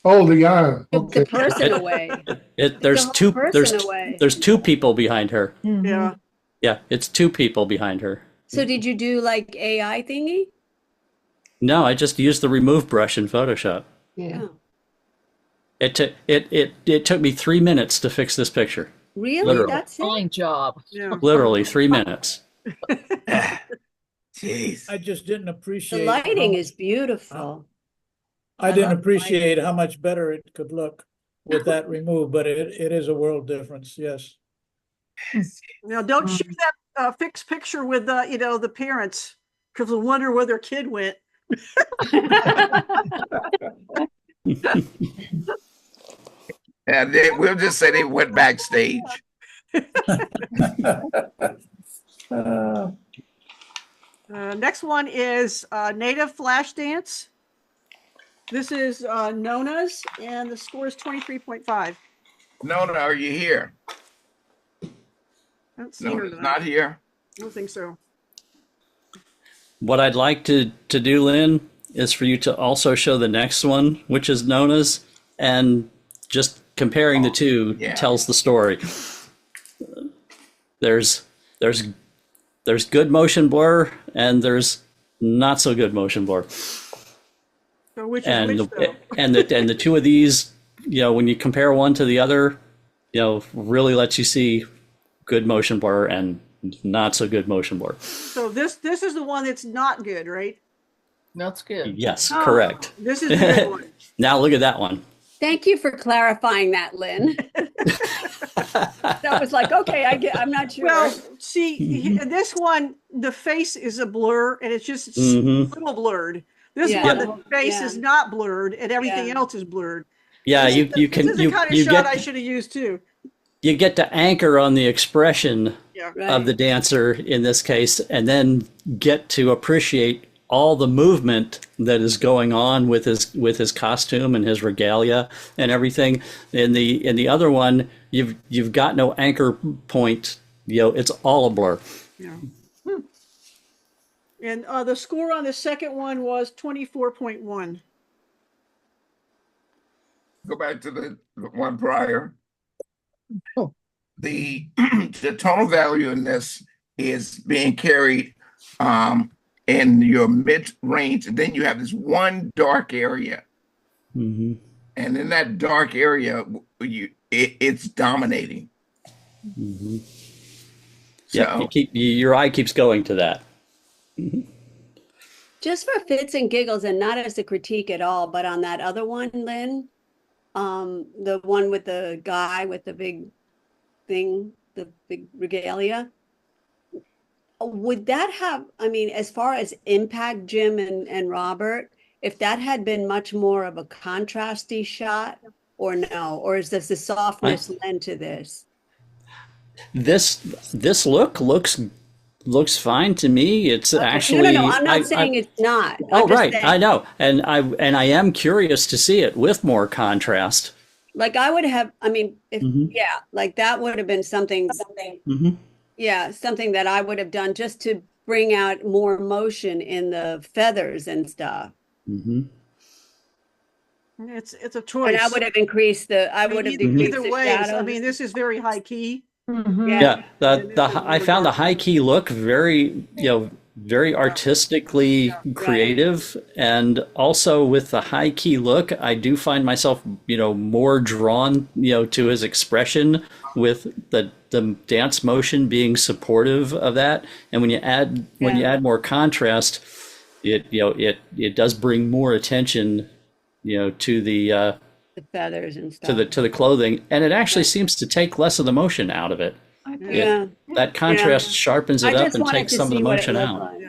Oh, the guy. The person away. There's two people behind her. Mm-hmm. Yeah. Yeah, it's two people behind her. So did you do like AI thingy? No, I just used the remove brush in Photoshop. Yeah. It took me 3 minutes to fix this picture. Really? Literally. That's it? Fine job. Yeah. Literally 3 minutes. Jeez. I just didn't appreciate the lighting is beautiful. I didn't appreciate how much better it could look with that remove, but it is a world difference. Yes. Now, don't shoot that fixed picture with the parents, because we'll wonder where their kid went. And we'll just say they went backstage. Next one is Native Flash Dance. This is Nona's, and the score is 23.5. Nona, are you here? I don't see No, her. it's not here. I don't think so. What I'd like to do, Lynn, is for you to also show the next one, which is Nona's, and just comparing the two tells the story. There's good motion blur, and there's not so good motion blur. So which and is which, and the two of these, when you compare one to the other, really lets you see good motion blur and not so good motion blur. So this is the one that's not good, right? That's good. Yes, correct. This is the good one. Now look at that one. Thank you for clarifying that, Lynn. That was like, okay, I'm not sure. Well, see, this one, the face is a blur and it's just a little blurred. This Yeah. one, the face is not blurred and everything Yeah. else is blurred. Yeah, This you is can the kind of you shot get I should have used too. you get to anchor on the expression Yeah. of the dancer in this case, and then get to appreciate all the movement that is going on with his costume and his regalia and everything. In the other one, you've got no anchor point. It's all a blur. Yeah. And the score on the second one was 24.1. Go back to the one prior. Oh. The the tonal value in this is being carried in your mid range, and then you have this one dark area, Mm-hmm. and in that dark area, it's dominating. Mm-hmm. So, Yeah, your eye keeps going to that. Just for fits and giggles, and not as a critique at all, but on that other one, Lynn, the one with the guy with the big thing, the big regalia, would that have, I mean, as far as impact, Jim and Robert, if that had been much more of a contrasty shot, or no, or is this the softness lend to this? This looks fine to me. It's Okay. actually No, I'm not saying it's not. Oh, I'm just right, saying, I know, and I am curious to see it with more contrast. like I would have, I mean, if yeah, like that would have been something, Mm-hmm. yeah, something that I would have done just to bring out more motion in the feathers and stuff. Mm-hmm. It's a choice. And I would have increased the, I would have decreased Either the way. shadows. I mean, this is very high key. Yeah, I found the high key look very, very artistically creative, and also with the high key look, I do find myself, more drawn, to his expression with the dance motion being supportive of that. And when you add more contrast, it does bring more attention, to the feathers and stuff. to the clothing, and it actually seems to take less of the motion out of it. That contrast sharpens it up and takes some of the motion out. Like.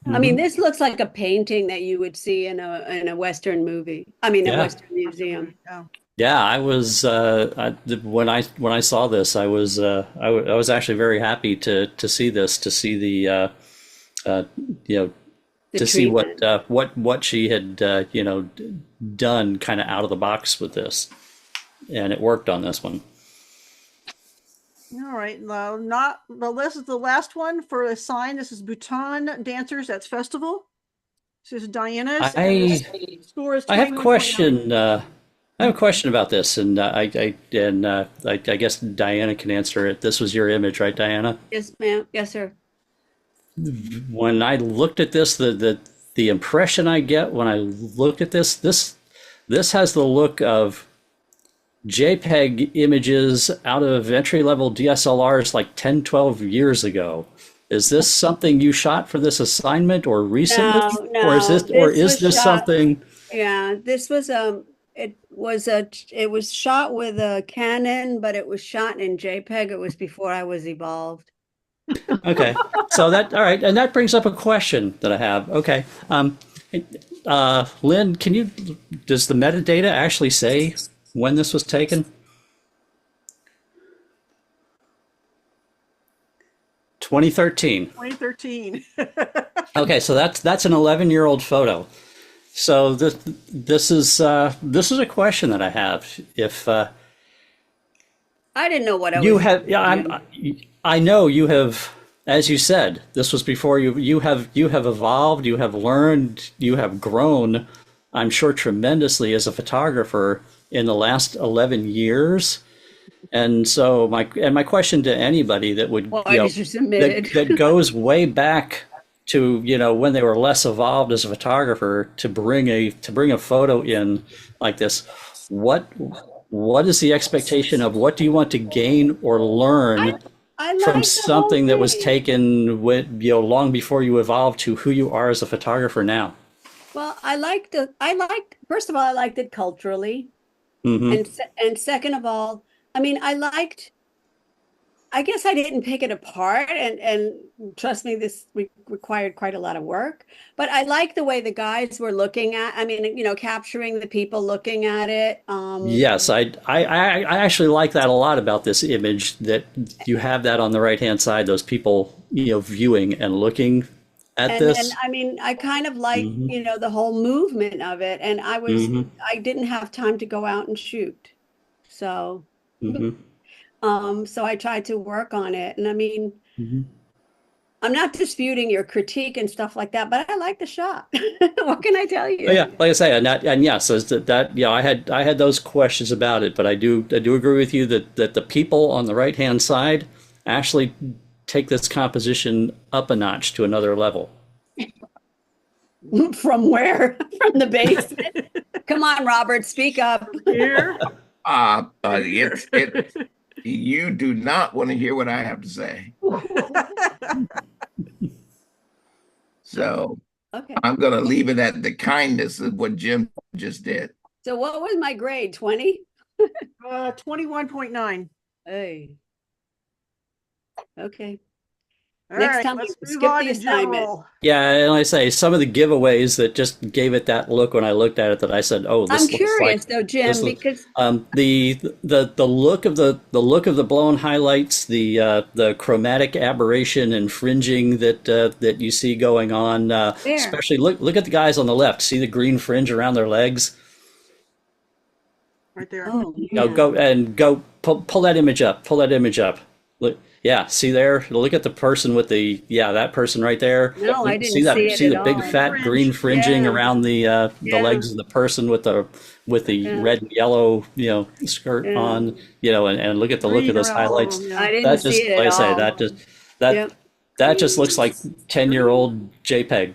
I mean, this looks like a painting that you would see in a Western movie. I mean, a Western museum. Yeah, I was when I saw this, I was actually very happy to see this, to see the to see what she had done kind of out of the box with this, and it worked on this one. All right, this is the last one for a sign. This is Bhutan Dancers at Festival. This is Diana's. Score is I have a 21.9. question. I have a question about this, and I guess Diana can answer it. This was your image, right, Diana? Yes, ma'am. Yes, sir. When I looked at this, the impression I get when I looked at this has the look of JPEG images out of entry-level DSLRs like 10, 12 years ago. Is this something you shot for this assignment or recently? No, or is this something? Yeah, this was it was shot with a Canon, but it was shot in JPEG. It was before I was evolved. Okay, so all right, and that brings up a question that I have. Okay, Lynn, does the metadata actually say when this was taken? 2013. 2013. Okay, so that's an 11-year-old photo. So this is a question that I have. If I didn't know what I you was have, yeah, I know you have, as you said, this was before you have evolved, you have learned, you have grown, I'm sure, tremendously as a photographer in the last 11 years. And so my question to anybody that would that goes way back to when they were less evolved as a photographer, to bring a photo in like this, what is the expectation of what do you want to gain or learn from something that was taken long before you evolved to who you are as a photographer now? Well, first of all, I liked it culturally. Mm-hmm. And second of all, I mean, I liked I guess I didn't pick it apart, and trust me, this required quite a lot of work. But I like the way the guys were looking at. I mean, capturing the people looking at it. Yes, I actually like that a lot about this image, that you have that on the right hand side, those people viewing and looking at And this. I mean, I kind of like Hmm. the whole movement of it, and Hmm. I didn't have time to go out and shoot, so Hmm. so I tried to work on it, and I mean, Hmm. I'm not disputing your critique and stuff like that, but I like the shot. What can I tell you? Oh yeah, like I say, and yes, so that yeah, I had those questions about it, but I do agree with you that the people on the right hand side actually take this composition up a notch to another level. From where? From the basement? Come on, Robert, speak up. Here. You do not want to hear what I have to say. So Okay. I'm going to leave it at the kindness of what Jim just did. So what was my grade? 20? 21.9. Hey. Okay. All Next right, time let's we move skip on the to assignment. general. Yeah, and like I say, some of the giveaways that just gave it that look when I looked at it, that I said, "Oh, this I'm looks curious like though, Jim, this looks." because The look of the blown highlights, the chromatic aberration and fringing that you see going on. there. Especially look at the guys on the left. See the green fringe around their legs. Right there. Oh, Go pull that image up. Pull that image up. Look, yeah, see there. Look at the person with that person right there. No, I didn't See that? see it See at the big all. fat green fringing Yeah. around the Yeah. legs of the person with the Yeah. red and yellow skirt Yeah. on. And look at the look Green of those around all of highlights. them, yeah. I didn't That just, see it like I at say, all. that Yep. that just looks like 10-year-old JPEG.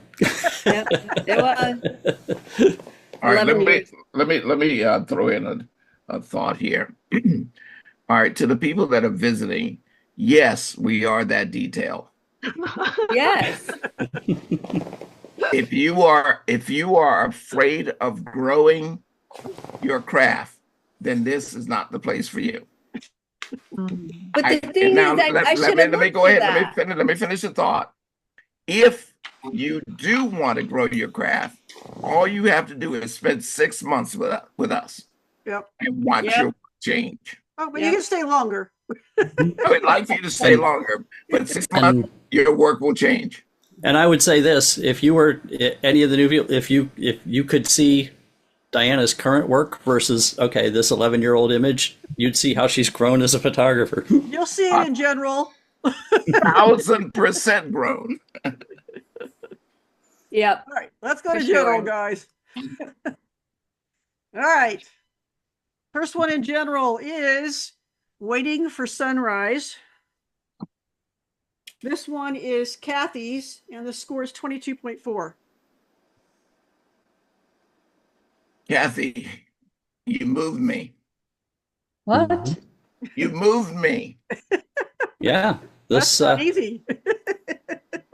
Yep. It was. All right, 11 years. let me throw in a thought here. All right, to the people that are visiting, yes, we are that detailed. Yes. If you are afraid of growing your craft, then this is not the place for you. But the thing is, I should have let me looked go for ahead. that. Let me finish the thought. If you do want to grow your craft, all you have to do is spend 6 months with us Yep. and watch Yep. your work change. Oh, but Yep. you can stay longer. I would like for you to stay longer, but 6 months, your work will change. And I would say this: if you were any of the new people, if you could see Diana's current work versus this 11-year-old image, you'd see how she's grown as a photographer. You'll see it in general. 1,000% grown. Yep. All right, let's go For to general, sure. guys. All right. First one in general is Waiting for Sunrise. This one is Kathy's, and the score is 22.4. Kathy, you moved me. What? You moved me. Yeah, That's not easy.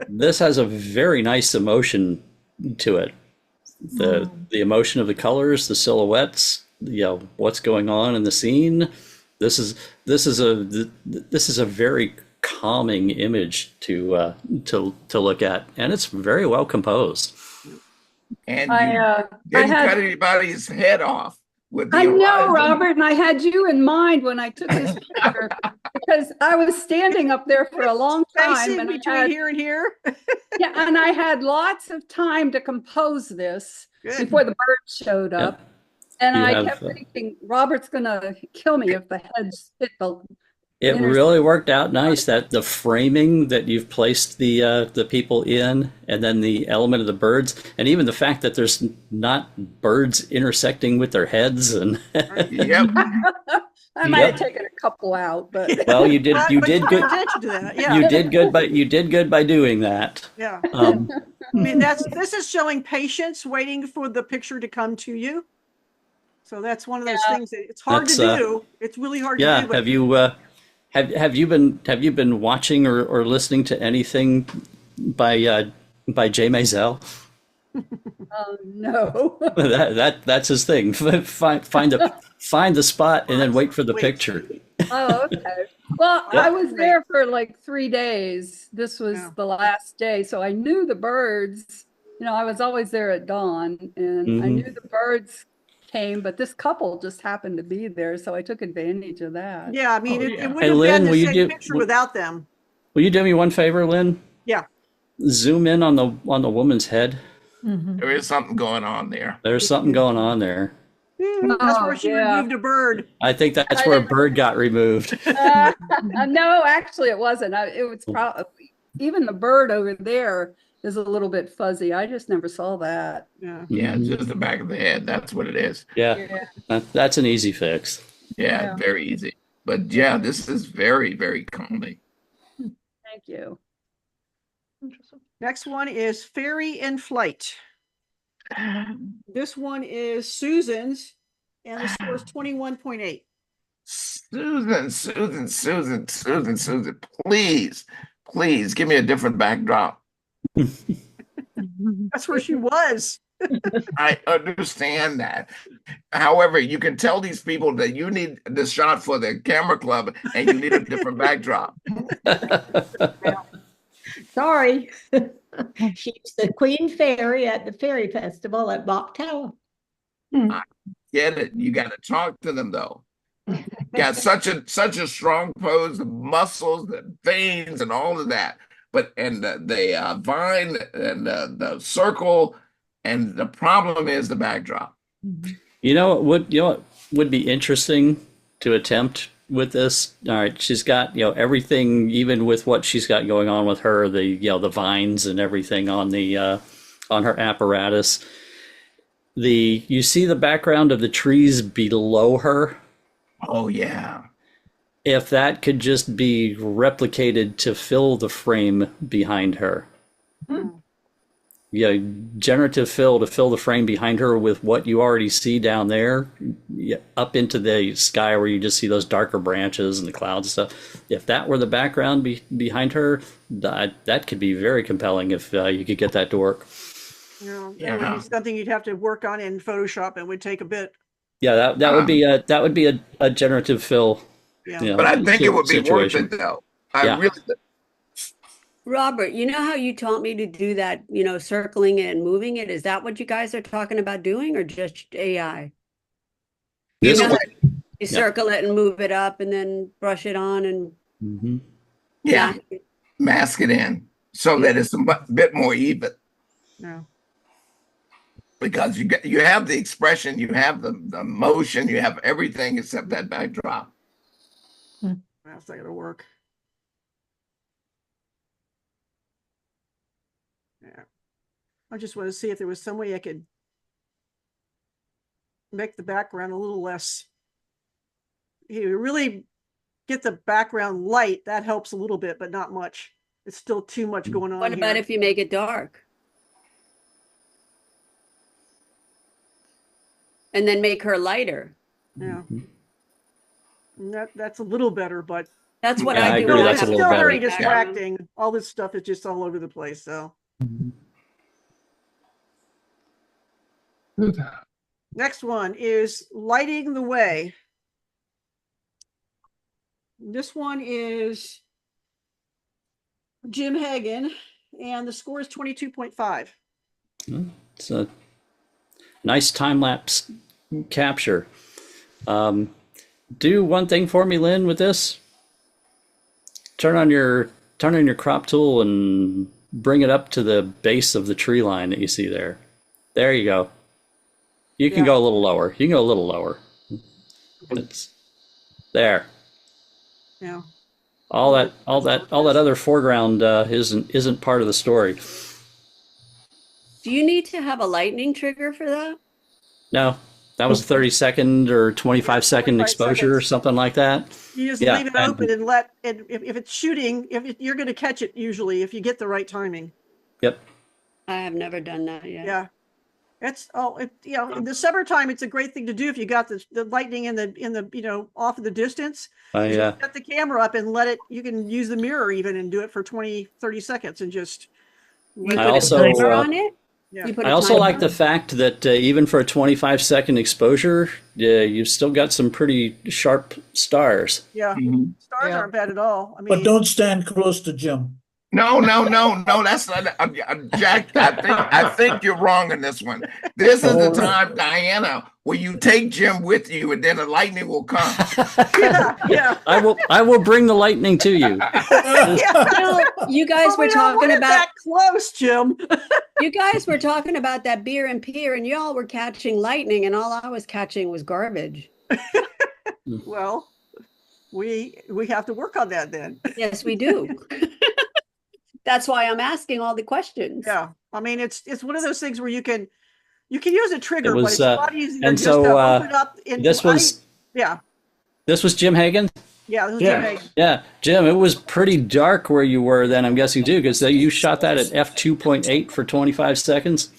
this has a very nice emotion to it. The emotion of the colors, the silhouettes, what's going on in the scene. This is a very calming image to look at, and it's very well composed. And I you didn't had- cut anybody's head off with the I know, horizon. Robert, and I had you in mind when I took this picture because I was standing up there for a long time, Spacing and between here and here. yeah, and I had lots of time to compose this Good. before the birds showed up. And You I have, kept thinking, Robert's gonna kill me if the heads hit the. It really worked out nice, that the framing that you've placed the people in, and then the element of the birds, and even the fact that there's not birds intersecting with their heads. And Yep. I might have taken a couple out, but well, you did But good. pay attention to that. Yeah. You did good by doing that. Yeah. Um, I mean, this is showing patience, waiting for the picture to come to you. So that's one of those things that it's hard to That's, do. It's really hard yeah. to do. Have you have you been watching or listening to anything by Jay Maisel? oh no. That's his thing. Find the spot and then wait for the picture. Oh, okay. Well, Yeah. I was there for like 3 days. This was Yeah. the last day. So I knew the birds. You know, I was always there at dawn and I knew the birds came, but this couple just happened to be there. So I took advantage of that. Yeah, I mean, Oh, it yeah. wouldn't Hey, have Lynn, been the will you same do picture without them. will you do me one favor, Lynn? Yeah. Zoom in on the woman's head. There is something going on there. There's something going on there. That's where she removed a bird. I think that's where a bird got removed. No, actually, it wasn't. It was probably even the bird over there is a little bit fuzzy. I just never saw that. Yeah. Yeah, just the back of the head. That's what it is. Yeah. That's an easy fix. Yeah, very easy. But yeah, this is very, very calming. Thank you. Next one is Fairy in Flight. This one is Susan's, and the score is 21.8. Susan, please give me a different backdrop. That's where she was. I understand that. However, you can tell these people that you need the shot for the camera club and you need a different backdrop. Sorry. She's the Queen Fairy at the Fairy Festival at Bach Tower. I get it. You got to talk to them though. Got such a strong pose, the muscles, the veins, and all of that. But the vine and the circle, and the problem is the backdrop. You know what would be interesting to attempt with this? All right, she's got everything, even with what she's got going on with her, the vines and everything on the on her apparatus. You see the background of the trees below her. Oh yeah. If that could just be replicated to fill the frame behind her. Yeah, generative fill to fill the frame behind her with what you already see down there, up into the sky where you just see those darker branches and the clouds and stuff. If that were the background behind her, that could be very compelling if you could get that to work. That would be something you'd have to work on in Photoshop and would take a bit. Yeah, that would be a generative fill. Yeah. But I think it would be situation. worth it though. Robert, you know how you taught me to do that, circling it and moving it? Is that what you guys are talking about doing, or just AI? You circle it and move it up and then brush it on and mask it in so that it's a bit more even. No. Because you have the expression, you have the motion, you have everything except that backdrop. That's not gonna work. Yeah. I just want to see if there was some way I could make the background a little less. You really get the background light, that helps a little bit, but not much. It's still too much going on. What about if you make it dark? And then make her lighter. Yeah. That's a little better, but that's what I do. Agree. That's a it's little still better. very distracting. All this stuff is just all over the place. So next one is Lighting the Way. This one is Jim Hagan, and the score is 22.5. It's a nice time-lapse capture. Do one thing for me, Lynn, with this. Turn on your crop tool and bring it up to the base of the tree line that you see there. There you go. You can go a little lower. You can go a little lower. It's there. Yeah. All that other foreground isn't part of the story. Do you need to have a lightning trigger for that? No, that was 30-second or 25-second exposure or something like that. You just leave it open and if it's shooting, you're going to catch it usually if you get the right timing. Yep. I have never done that yet. Yeah. It's in the summertime, it's a great thing to do if you got the lightning in the off in the distance. Set the camera up and you can use the mirror even and do it for 20-30 seconds and just put a timer on it? Yeah. You put I a also like timer? the fact that even for a 25-second exposure, you've still got some pretty sharp stars. Yeah. Mhm. Stars aren't bad at all. I But mean, don't stand close to Jim. No, no, no, no. That's not, Jack. I think you're wrong in this one. This is the time, Diana, where you take Jim with you, and then the lightning will come. yeah. I will bring the lightning to you. You guys But were we don't talking want it about that close, Jim. you guys were talking about that beer and pier, and y'all were catching lightning, and all I was catching was garbage. Well, we have to work on that then. Yes, we do. That's why I'm asking all the questions. Yeah. I mean, it's one of those things where you can use a trigger, It but was, it's a lot easier and just so, to open it up. Yeah. This was Jim Hagan? Yeah. This was Yeah. Jim Hagan. Yeah, Jim, it was pretty dark where you were then, I'm guessing, too, because you shot that at f2.8 for 25 seconds.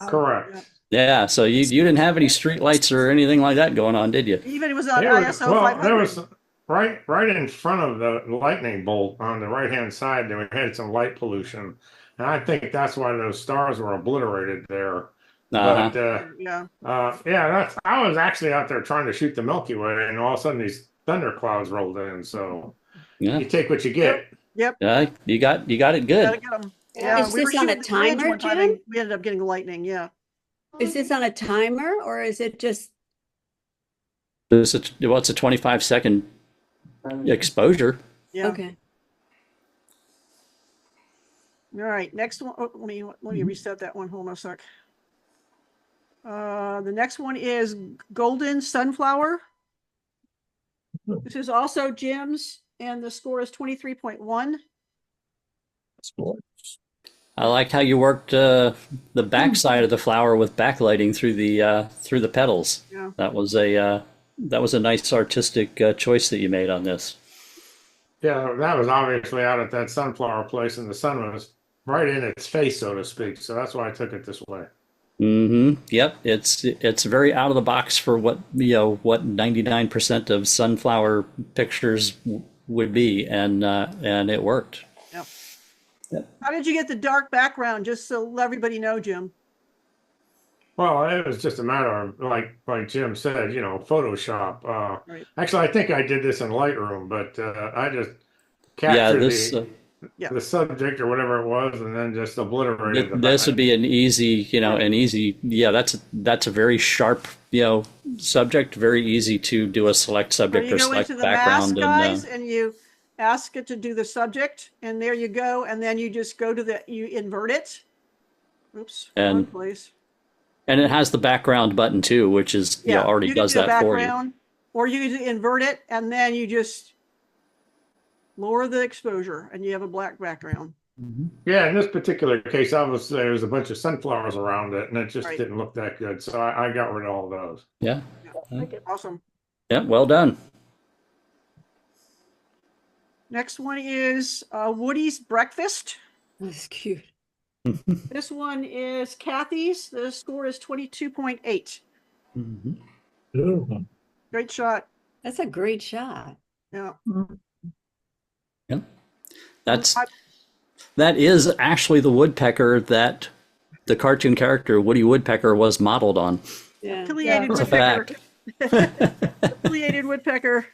Correct. Yeah, so you didn't have any street lights or anything like that going on, did you? Even it was on There ISO well, 500. there was right in front of the lightning bolt on the right-hand side. There we had some light pollution, and I think that's why those stars were obliterated there. Uh-huh. But yeah, I was actually out there trying to shoot the Milky Way, and all of a sudden these thunderclouds rolled in. So Yeah. you take what you get. Yep. Yeah, you got it good. Gotta get 'em. Yeah. Is we were this on a shooting the bridge timer, one time Jim? and we ended up getting lightning. Yeah. Is this on a timer or is it just It's a 25-second exposure. Yeah. okay? All right. Next one. Oh, let me reset that one. Hold on a sec. The next one is Golden Sunflower. This is also Jim's, and the score is 23.1. I like how you worked the back side of the flower with backlighting through the petals. Yeah. That was a nice artistic choice that you made on this. Yeah, that was obviously out at that sunflower place, and the sun was right in its face, so to speak. So that's why I took it this way. Mm-hmm. Yep. It's very out of the box for what 99% of sunflower pictures would be, and it worked. How did you get the dark background? Just so let everybody know, Jim. Well, it was just a matter of like Jim said, Photoshop. Right. Actually, I think I did this in Lightroom, but I just Yeah, captured this the subject or whatever it was, and then just obliterated the this back. would be an easy, that's a very sharp, subject, very easy to do a select So subject you or go select into the mask, background guys, and you ask it to do the subject, and there you go. And then you just go to you invert it. Oops. And- Wrong place. and it has the background button too, which is already you can does do the that for you. background, or you can invert it, and then you just lower the exposure, and you have a black background. Yeah, in this particular case, there was a bunch of sunflowers around it, and it just Right. didn't look that good. So I got rid of all those. Yeah. Awesome. Yeah. Well done. Next one is Woody's Breakfast. That's cute. This one is Kathy's. The score is 22.8. Great shot. That's a great shot. Yeah. Yeah. That is actually the woodpecker that the cartoon character Woody Woodpecker was modeled on. Yeah. Affiliated It's a woodpecker. fact. Affiliated woodpecker.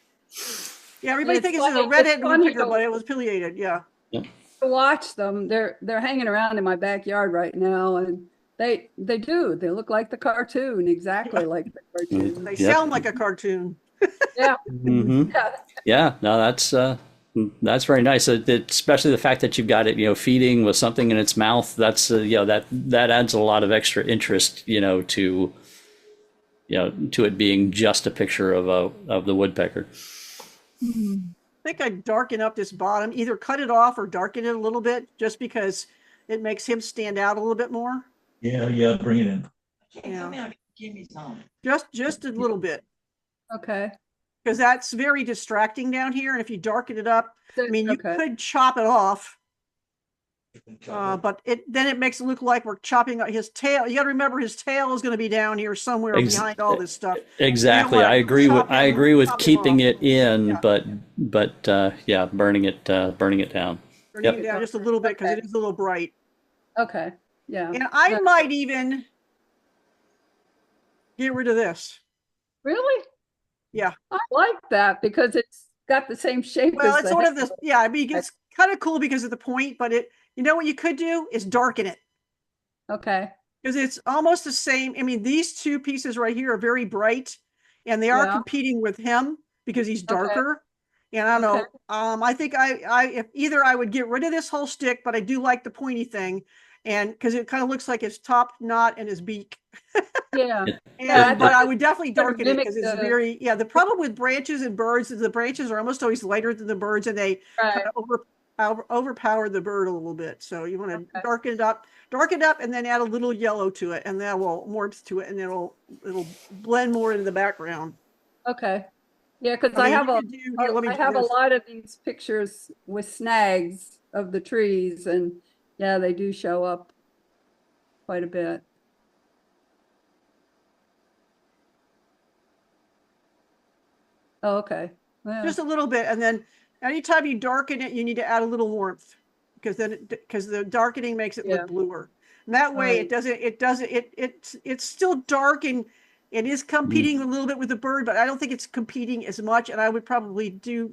Yeah, everybody It's thinks it's a funny- redhead it's funny woodpecker, to- but it was affiliated. Yeah. To watch them, they're hanging around in my backyard right now, and they look like the cartoon, exactly like the cartoon. They sound like a cartoon. Yeah. Mm-hmm. Yeah. No, that's very nice. Especially the fact that you've got it, feeding with something in its mouth. That's that adds a lot of extra interest, to it being just a picture of the woodpecker. I think I'd darken up this bottom, either cut it off or darken it a little bit, just because it makes him stand out a little bit more. Yeah, bring it in. Yeah. Just a little bit, Okay. because that's very distracting down here. And if you darken it up, I mean, you Okay. could chop it off, but then it makes it look like we're chopping out his tail. You got to remember his tail is going to be down here somewhere behind all this stuff. Exactly. wanna I agree with chop him keeping off. it in, but burning it down. Turning Yep. it down just a little bit because it is a little bright. Okay. Yeah. And I might even get rid of this. Really? Yeah. I like that because it's got the same shape Well, as it's the sort of handle. this, yeah, I mean, it's kind of cool because of the point, but you know what you could do is darken it. Okay. Because it's almost the same. I mean, these two pieces right here are very bright and they are competing with him because he's darker. And I don't know. I think if either I would get rid of this whole stick, but I do like the pointy thing, and because it kind of looks like his top knot and his beak. Yeah. But I would definitely sort of darken it mimic because it's the- very, the problem with branches and birds is the branches are almost always lighter than the birds and they kind of overpower the bird a little bit. So you want to darken it up and then add a little yellow to it, and that will morph to it, and it'll blend more into the background. Okay. Yeah, because I I mean, have you a could do- here, let me I do have a this. lot of these pictures with snags of the trees, and yeah, they do show up quite a bit. Oh, okay. Well, Just a little bit, and then anytime you darken it, you need to add a little warmth because because the darkening makes it look bluer. And that way, it's still dark and it is competing a little bit with the bird, but I don't think it's competing as much. And I would probably do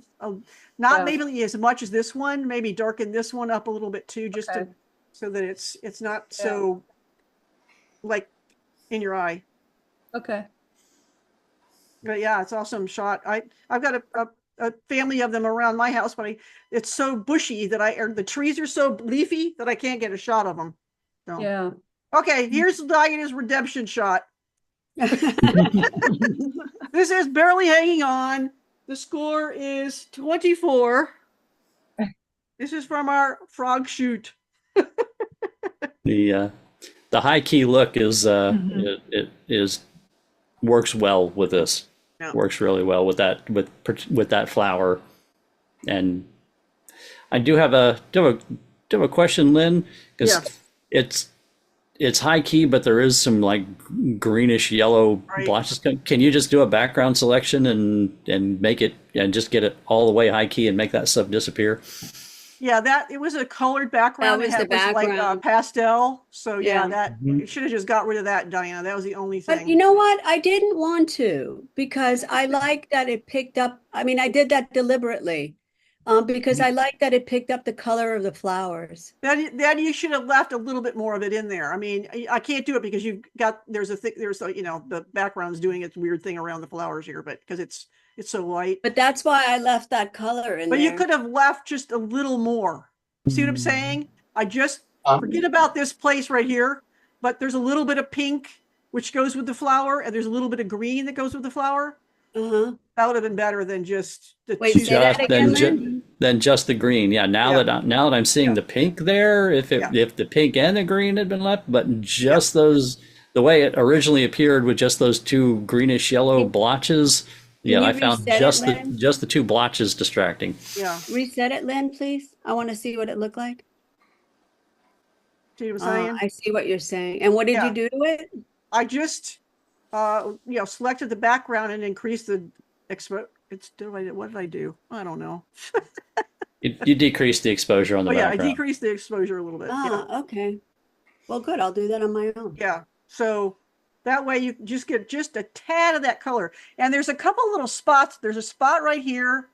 not maybe as much as this one, maybe darken this one up a little bit too, just to so that it's not so like in your eye. Okay. But yeah, it's awesome shot. I've got a family of them around my house, but it's so bushy that the trees are so leafy that I can't get a shot of them. So. Yeah. Okay, here's Diana's redemption shot. This is barely hanging on. The score is 24. This is from our frog shoot. The high key look is it is works well with this. Yeah. Works really well with that flower. And I do have a question, Lynn, because it's high key, but there is some like greenish yellow blotches. Can you just do a background selection and make it and just get it all the way high key and make that stuff disappear? Yeah, it was a colored background. That was It the was like background. pastel. So Yeah. you should have just got rid of that, Diana. That was the only thing. But you know what? I didn't want to because I like that it picked up. I mean, I did that deliberately because I like that it picked up the color of the flowers. Then you should have left a little bit more of it in there. I mean, I can't do it because the background's doing its weird thing around the flowers here, but because it's so light. But that's why I left that color in But there. you could have left just a little more. See what I'm saying? I just forget about this place right here, but there's a little bit of pink which goes with the flower, and there's a little bit of green that goes with the flower. Uh-huh. That would have been better than just the Than just the green. Yeah. Now that I'm seeing the pink there, if the pink and the green had been left, but just those, the way it originally appeared with just those two greenish yellow blotches. Yeah, I found just the two blotches distracting. Yeah. Reset it, Lynn, please. I want to see what it looked like. See what I'm saying? I see what you're saying. And what did you do to it? I just selected the background and increased the what did I do? I don't know. You decreased the exposure on the background. I decreased the exposure a little bit. Okay. Well, good. I'll do that on my own. Yeah. So that way you just get just a tad of that color. And there's a couple little spots. There's a spot right here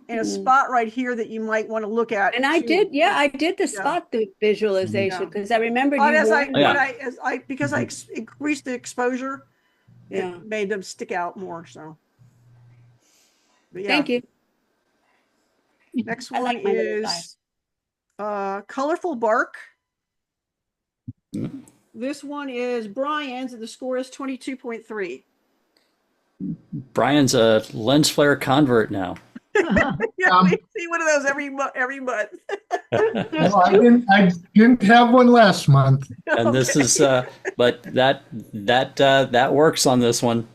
and a spot right here that you might want to look at. And I did the spot visualization because I remember because I increased the exposure, it made them stick out more. So thank you. Next one is colorful bark. This one is Brian's, and the score is 22.3. Brian's a lens flare convert now. We see one of those every month. No, I didn't have one last month. And this is, but that works on this one.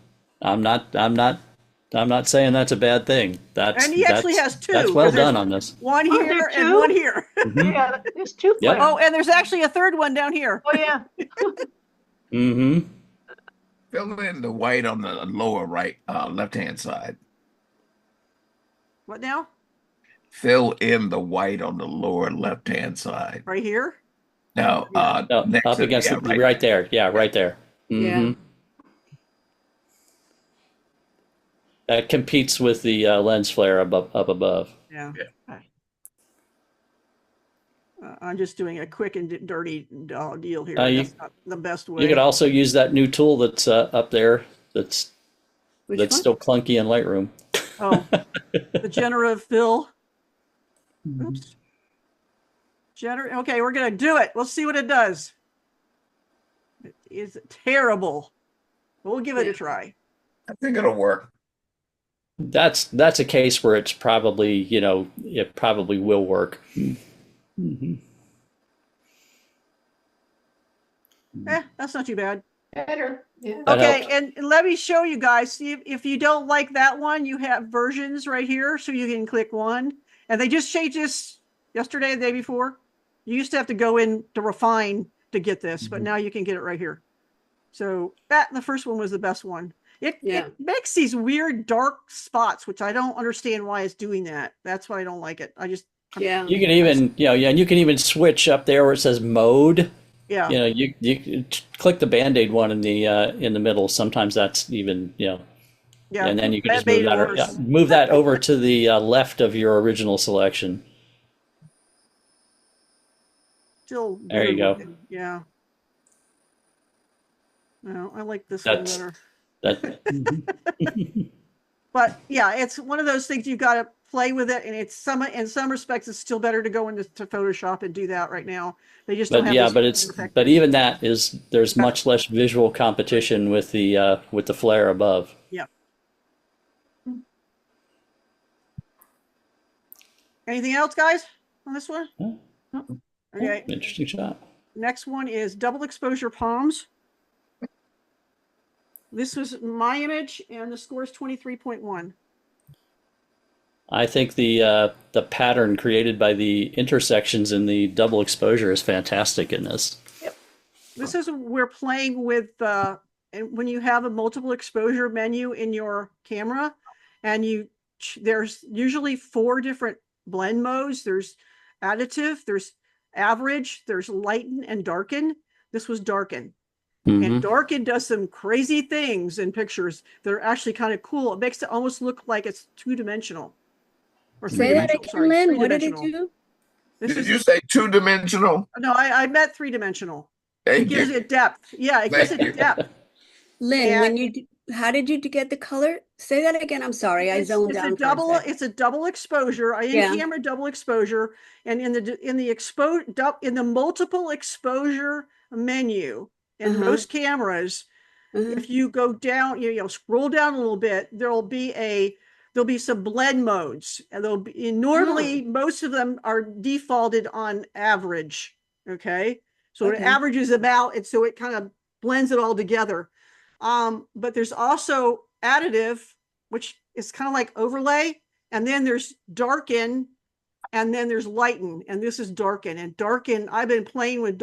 I'm not saying that's a bad thing. And he actually has two. That's well done on this. One here and one here. Yeah, there's two. Yep. Oh, and there's actually a third one down here. Oh yeah. Mm-hmm. Fill in the white on the lower right, left-hand side. What now? Fill in the white on the lower left-hand side. Right here? No, No, next up to, against yeah, the, right there. Yeah, right there. Yeah. That competes with the lens flare up above. Yeah. I'm just doing a quick and dirty deal here. That's not the best way. You could also use that new tool that's up there. That's Which one? still clunky in Lightroom. Oh, the generative fill. Oops. Okay, we're gonna do it. We'll see what it does. It is terrible. We'll give it a try. I think it'll work. That's a case where it's probably, it probably will work. That's not too bad. Better. Yeah. Okay, and let me show you guys. See if you don't like that one, you have versions right here, so you can click one. And they just changed this yesterday, the day before. You used to have to go in to refine to get this, but now you can get it right here. So the first one was the best one. It makes these weird dark spots, which I don't understand why it's doing that. That's why I don't like it. You can even, and you can even switch up there where it says mode. Yeah. You click the Band-Aid one in the middle. Sometimes that's even, Yeah. And then you can just move that over to the left of your original selection. Still there you go. Yeah. No, I like this one better. But yeah, it's one of those things you've got to play with it, and it's in some respects it's still better to go into Photoshop and do that right now. They just don't have but even that is there's much less visual competition with the flare above. Yeah. Anything else, guys, on this one? Okay. Interesting shot. Next one is double exposure palms. This was my image, and the score is 23.1. I think the pattern created by the intersections in the double exposure is fantastic in this. Yep. This is we're playing with when you have a multiple exposure menu in your camera, and there's usually 4 different blend modes. There's additive, there's average, there's lighten and darken. This was darken. And darken does some crazy things in pictures that are actually kind of cool. It makes it almost look like it's 2-dimensional. Or say that again, Lynn. What did it do? Did you say 2-dimensional? No, I meant 3-dimensional. It gives it depth. Yeah, it gives it depth. Lynn, how did you get the color? Say that again. I'm sorry, I zoned out. It's a double exposure. In-camera double exposure, and in the multiple exposure menu. In most cameras, if you go down, scroll down a little bit, there'll be some blend modes, and normally most of them are defaulted on average. Okay, so it averages them out, and so it kind of blends it all together. But there's also additive, which is kind of like overlay, and then there's darken, and then there's lighten, and this is darken. And darken, I've been playing with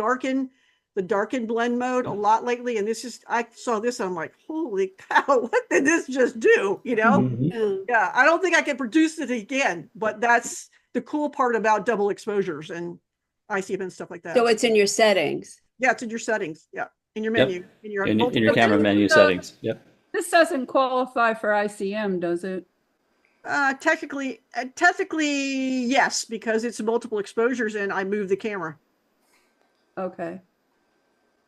the darken blend mode a lot lately, and I saw this, I'm like, holy cow, what did this just do? Yeah, I don't think I can produce it again, but that's the cool part about double exposures and ICM and stuff like that. So it's in your settings. Yeah, it's in your settings. Yeah, in your menu. In your camera menu settings. Yep. This doesn't qualify for ICM, does it? Technically yes, because it's multiple exposures and I move the camera. Okay.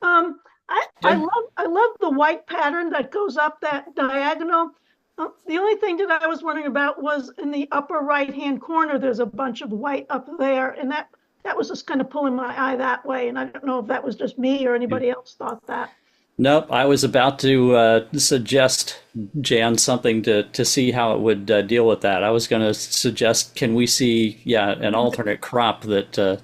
I love the white pattern that goes up that diagonal. The only thing that I was wondering about was in the upper right-hand corner, there's a bunch of white up there, and that was just kind of pulling my eye that way. And I don't know if that was just me or anybody else thought that. Nope, I was about to suggest, Jan, something to see how it would deal with that. I was going to suggest, can we see, an alternate crop that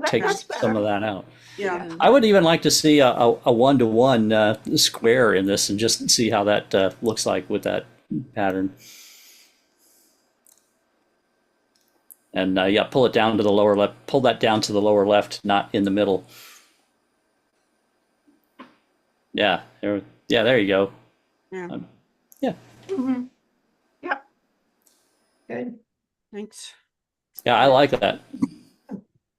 takes some of that out. Yeah, I would even like to see a 1-to-1 square in this and just see how that looks like with that pattern. And pull it down to the lower left. Pull that down to the lower left, not in the middle. Yeah, there you go. Yeah. Yeah. Good. Thanks. Yeah, I like that.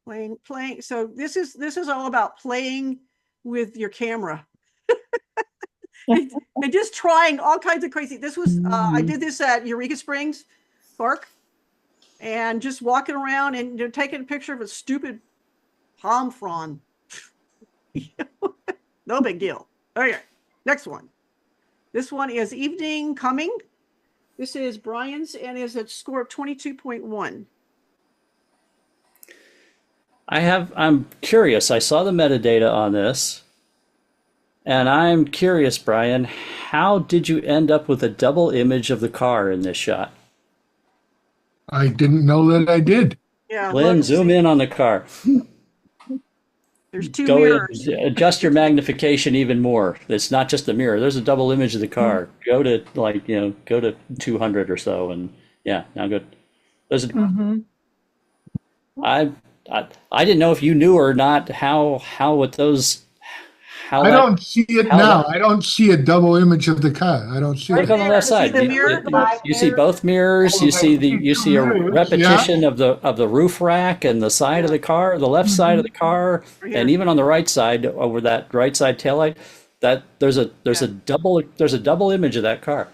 Playing. So this is all about playing with your camera. and just trying all kinds of crazy. This was I did this at Eureka Springs Park, and just walking around and taking a picture of a stupid palm frond. No big deal. Okay, next one. This one is Evening Coming. This is Brian's and is a score of 22.1. I'm curious. I saw the metadata on this, and I'm curious, Brian, how did you end up with a double image of the car in this shot? I didn't know that I did. Yeah. Lynn, zoom in on the car. There's two Go mirrors. in, adjust your magnification even more. It's not just the mirror. There's a double image of the car. Go to go to 200 or so, and yeah, now good. There's a, I didn't know if you knew or not how with those. How I that- don't see it how now. that- I don't see a double image of the car. I don't see Look it. on the left side. the You- mirror? you see both mirrors. You see a repetition of the roof rack and the side of the car, the left side of the car, and even on the right side over that right side taillight. That there's a double image of that car.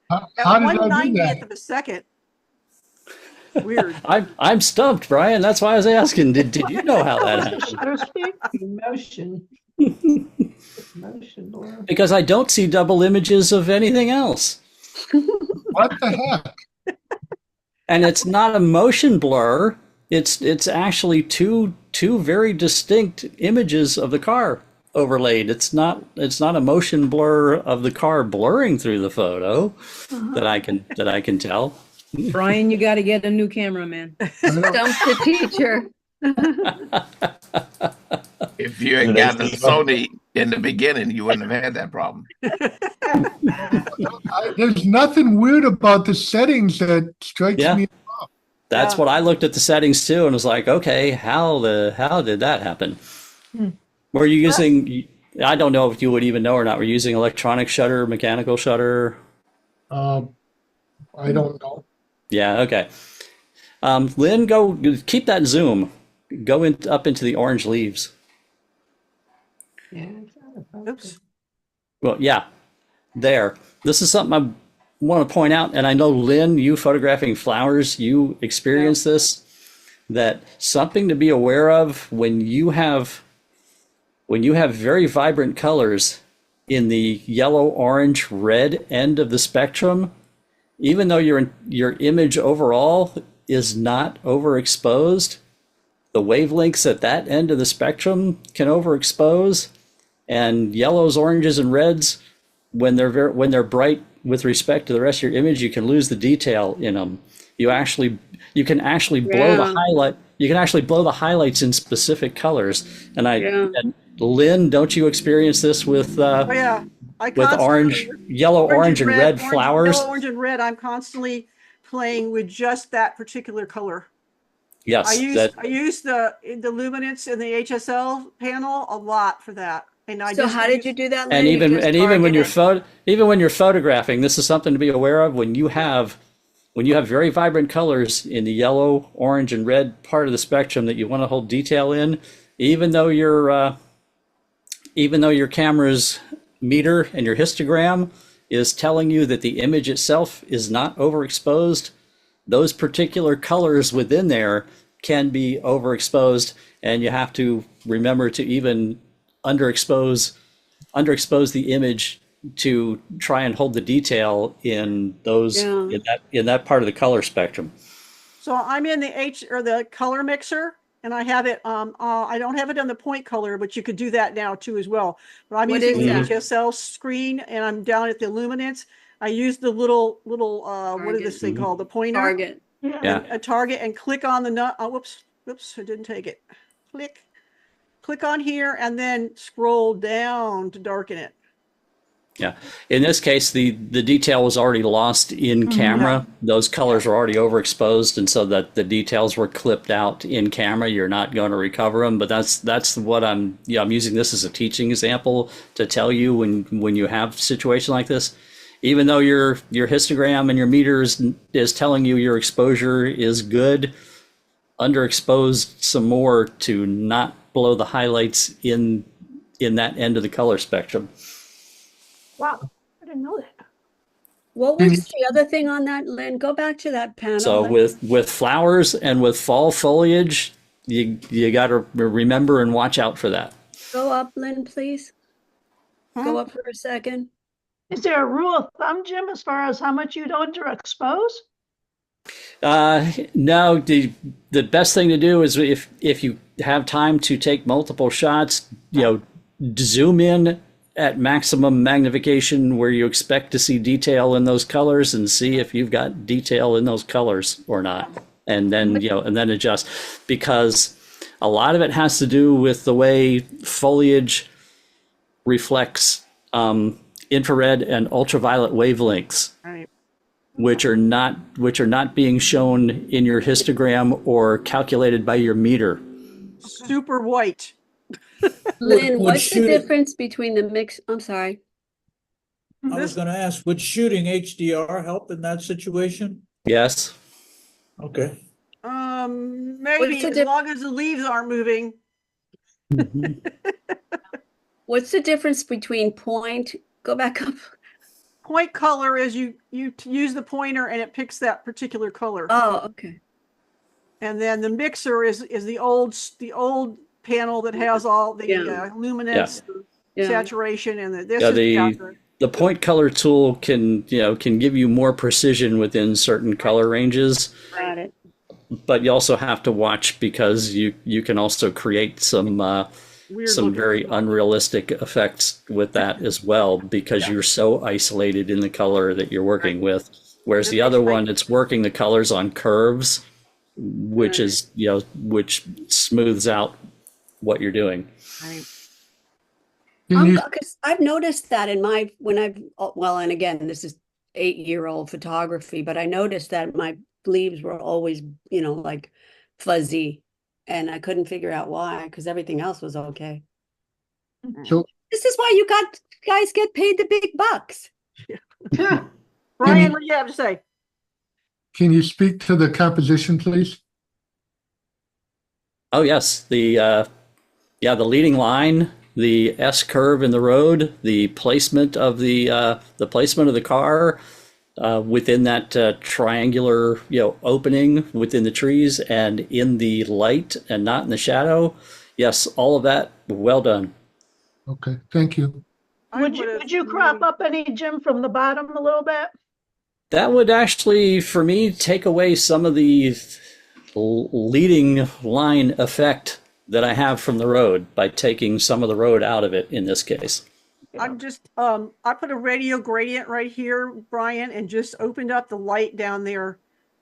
How At did I do 1/90th that? of a second. Weird. I'm stumped, Brian. That's why I was asking. Did you know how that happened? Shutter speed, motion. Motion blur. Because I don't see double images of anything else. What the heck? And it's not a motion blur. It's actually two very distinct images of the car overlaid. It's not a motion blur of the car blurring through the photo that I can tell. Brian, you got to get a new camera, man. Dump the teacher. If you had gotten a Sony in the beginning, you wouldn't have had that problem. There's nothing weird about the settings that strikes Yeah. me. That's what I looked at the settings too and was like, okay, how did that happen? Were you using? I don't know if you would even know or not. Were you using electronic shutter, mechanical shutter? I don't know. Yeah. Okay. Lynn, go keep that zoom. Go up into the orange leaves. Yeah, it's out of focus. Oops. Well, yeah, there. This is something I want to point out, and I know, Lynn, you photographing flowers, you experience this, that something to be aware of when you have very vibrant colors in the yellow, orange, red end of the spectrum, even though your image overall is not overexposed, the wavelengths at that end of the spectrum can overexpose, and yellows, oranges, and reds, when they're bright with respect to the rest of your image, you can lose the detail in them. You can actually blow the highlight. You can actually blow the highlights in specific colors. And and Lynn, don't you experience this with Oh yeah. I with constantly- orange, yellow, orange, and red flowers? Yellow, orange, and red. I'm constantly playing with just that particular color. Yes, I use the luminance in the HSL panel a lot for that. And So how did you do that, Lynn? And You even just when targeted- you're photographing, this is something to be aware of when you have very vibrant colors in the yellow, orange, and red part of the spectrum that you want to hold detail in, even though your camera's meter and your histogram is telling you that the image itself is not overexposed, those particular colors within there can be overexposed, and you have to remember to even underexpose the image to try and hold the detail in those in that part of the color spectrum. So I'm in the color mixer, and I have it. I don't have it on the point color, but you could do that now too as well. But I'm What using is the that? HSL screen, and I'm down at the luminance. I use the little what is this thing called? The pointer. Target. Yeah. A target, and click on the nut. Oh, whoops, I didn't take it. Click on here, and then scroll down to darken it. Yeah. In this case, the detail was already lost in camera. Those colors were already overexposed, and so that the details were clipped out in camera. You're not going to recover them. But that's what I'm using this as a teaching example to tell you when you have a situation like this. Even though your histogram and your meters is telling you your exposure is good, underexposed some more to not blow the highlights in that end of the color spectrum. Wow, I didn't know that. What was the other thing on that, Lynn? Go back to that panel. So with flowers and with fall foliage, you got to remember and watch out for that. Go up, Lynn, please. Go up for a second. Is there a rule of thumb, Jim, as far as how much you'd underexpose? No, the best thing to do is if you have time to take multiple shots, zoom in at maximum magnification where you expect to see detail in those colors and see if you've got detail in those colors or not. And then, and then adjust, because a lot of it has to do with the way foliage reflects infrared and ultraviolet wavelengths. Right. Which are not being shown in your histogram or calculated by your meter. Super white. Lynn, what's the difference between the mix? I'm sorry. I was going to ask, would shooting HDR help in that situation? Yes. Okay. Maybe as long as the leaves aren't moving. What's the difference between point? Go back up. Point color is you use the pointer and it picks that particular color. Oh, okay. And then the mixer is the old panel that has all the luminance, saturation, and the point color tool can give you more precision within certain color ranges. Got it. But you also have to watch, because you can also create some very unrealistic effects with that as well, because you're so isolated in the color that you're working with. Whereas the other one, it's working the colors on curves, which is which smooths out what you're doing. Right. Because I've noticed that and again, this is 8-year-old photography, but I noticed that my leaves were always, like fuzzy, and I couldn't figure out why, because everything else was okay. So this is why you guys get paid the big bucks. Brian, what do you have to say? can you speak to the composition, please? Oh yes, the leading line, the S curve in the road, the placement of the car within that triangular opening within the trees and in the light and not in the shadow. Yes, all of that, well done. Okay, thank you. Would you crop up any, Jim, from the bottom a little bit? That would actually, for me, take away some of the leading line effect that I have from the road by taking some of the road out of it in this case. I'm just, I put a radial gradient right here, Brian, and just opened up the light down there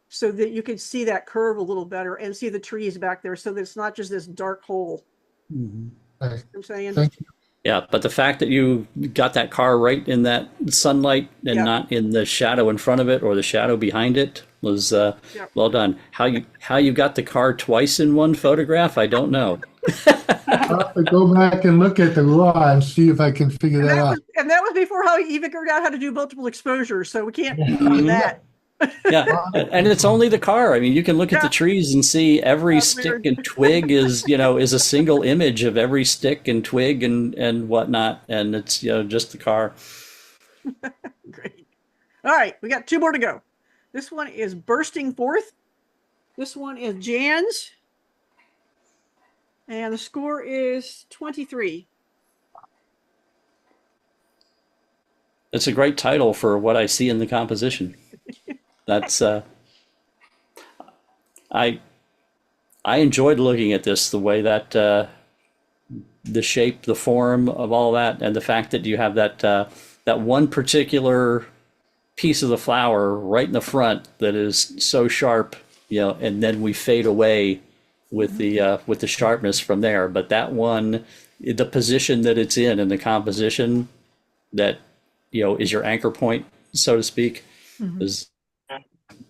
so that you can see that curve a little better and see the trees back there, so that it's not just this dark hole. Mm-hmm. Right. I'm saying. Thank you. Yeah, but the fact that you got that car right in that sunlight and not in the shadow in front of it or the shadow behind it was well done. How you got the car twice in one photograph, I don't know. I'll have to go back and look at the raw and see if I can figure that out. And that was before how he figured out how to do multiple exposures, so we can't do that. Yeah, and it's only the car. I mean, you can look at the trees and see every stick and twig is a single image of every stick and twig and whatnot, and it's just the car. Great. All right, we got 2 more to go. This one is Bursting Forth. This one is Jan's, and the score is 23. It's a great title for what I see in the composition. That's I enjoyed looking at this, the way that the shape, the form of all that, and the fact that you have that one particular piece of the flower right in the front that is so sharp, and then we fade away with the sharpness from there. But that one, the position that it's in and the composition that is your anchor point, so to speak, is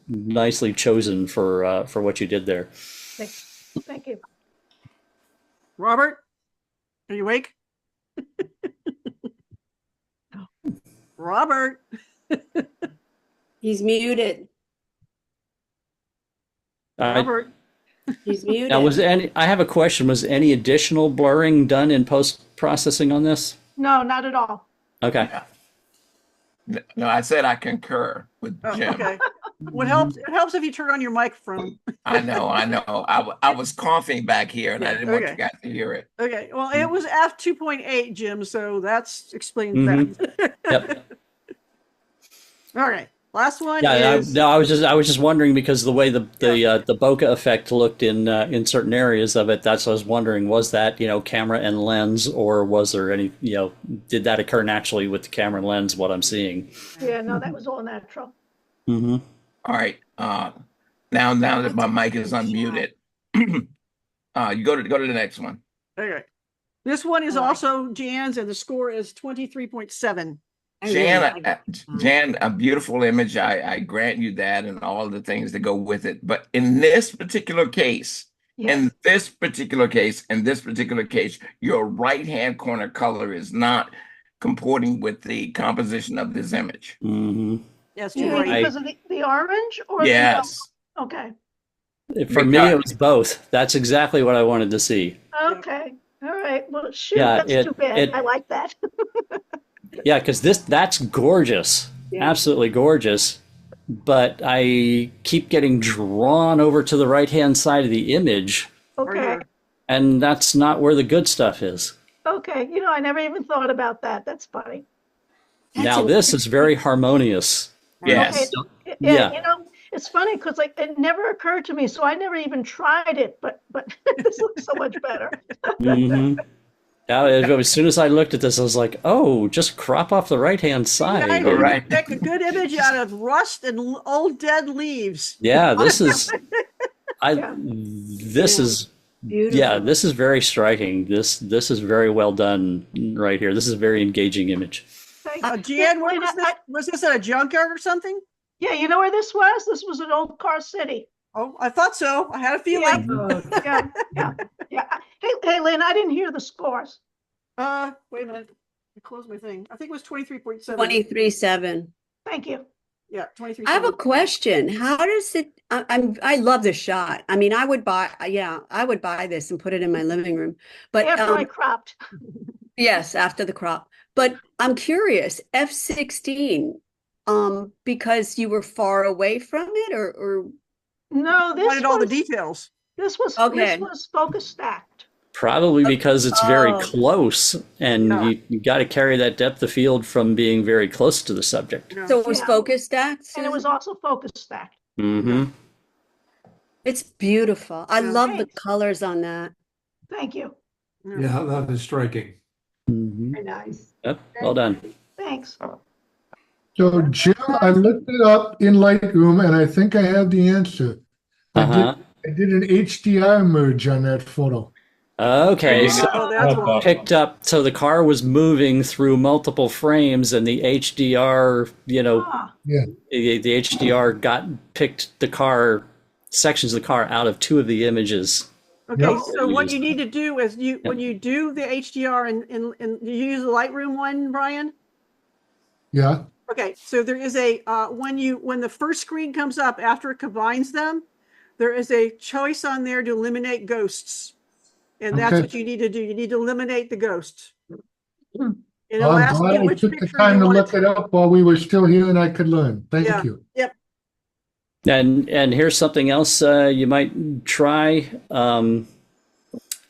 nicely chosen for what you did there. Thank you. Robert, are you awake? Robert. He's muted. Robert. She's muted. Now, I have a question. Was any additional blurring done in post-processing on this? No, not at all. Okay. No, I said I concur with Jim. Okay. What helps? It helps if you turn on your microphone. I know. I was coughing back here, and I didn't want you guys to hear it. Okay. Well, it was f2.8, Jim. So that's explains that. Yep. All right. Last one Yeah, is. I was just wondering because the way the bokeh effect looked in certain areas of it, that's what I was wondering. Was that camera and lens, or was there any did that occur naturally with the camera and lens? What I'm seeing. Yeah, no, that was all natural. Mm-hmm. All right. Now that my mic is unmuted, you go to the next one. Okay. This one is also Jan's, and the score is 23.7. Jan, a beautiful image. I grant you that, and all the things that go with it. But in this particular case, your right-hand corner color is not comporting with the composition of this image. Mm-hmm. Yes, you're right. Because of the orange, or yes. Okay. For me, it was both. That's exactly what I wanted to see. Okay. All right. Well, shoot, Yeah, that's too bad. I like that. Yeah, because that's gorgeous, absolutely gorgeous. But I keep getting drawn over to the right-hand side of the image. Okay. And that's not where the good stuff is. Okay. I never even thought about that. That's funny. Now this is very harmonious. Yes. Okay. Yeah. It's funny because it never occurred to me, so I never even tried it. But this looks so much better. Mm-hmm. Now, as soon as I looked at this, I was like, "Oh, just crop off the right-hand side." Right. Make a good image out of rust and old dead leaves. Yeah, this is. This is. Beautiful. Yeah, this is very striking. This is very well done right here. This is a very engaging image. Jan, where was this? Was this at a junkyard or something? Yeah, you know where this was? This was an old car city. Oh, I thought so. I had a feeling. Yeah. Hey, Lynn, I didn't hear the scores. Wait a minute. I closed my thing. I think it was 23.7. 23.7. Thank you. Yeah, 23. I have a question. How does it? I love the shot. I mean, I would buy this and put it in my living room. But after I cropped. Yes, after the crop. But I'm curious, F16, because you were far away from it, or no? This wanted all the details. This was focus stacked. Probably because it's very close, and you got to carry that depth of field from being very close to the subject. So it was focus stacked, and it was also focus stacked. Mm-hmm. It's beautiful. I love the colors on that. Thank you. Yeah, that is striking. Mm-hmm. Very nice. Yep, well done. Thanks. So, Jim, I looked it up in Lightroom, and I think I have the answer. I did an HDR merge on that photo. Okay, so picked up. So the car was moving through multiple frames, and the HDR, the HDR picked the car sections of the car out of two of the images. Okay, so what you need to do is when you do the HDR and you use the Lightroom one, Brian. Yeah. Okay, so there is a when the first screen comes up after it combines them, there is a choice on there to eliminate ghosts. And that's what you need to do. You need to eliminate the ghosts. It'll I'm ask glad you I which took the picture time you to want look it up while we were still here and I could learn. Thank you. Yep. And here's something else you might try,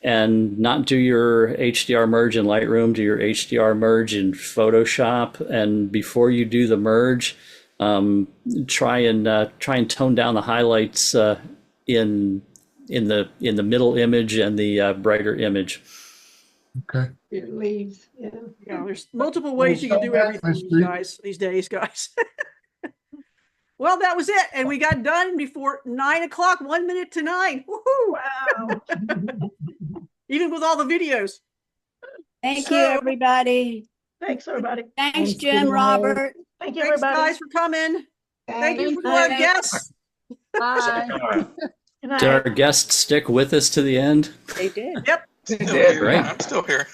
and not do your HDR merge in Lightroom. Do your HDR merge in Photoshop, and before you do the merge, try and tone down the highlights in the middle image and the brighter image. Okay. It leaves. Yeah. There's multiple ways you can do everything these days, guys. Well, that was it, and we got done before 9 o'clock. 1 minute to 9. Woohoo! Wow. Even with all the videos. Thank you, everybody. Thanks, everybody. Thanks, Jim, Robert. Thank you, Thanks, everybody. guys, for coming. Thank you for Bye. our guests. Bye. Did our guests stick with us to the end? They did. Yep. They did. Great. I'm still here.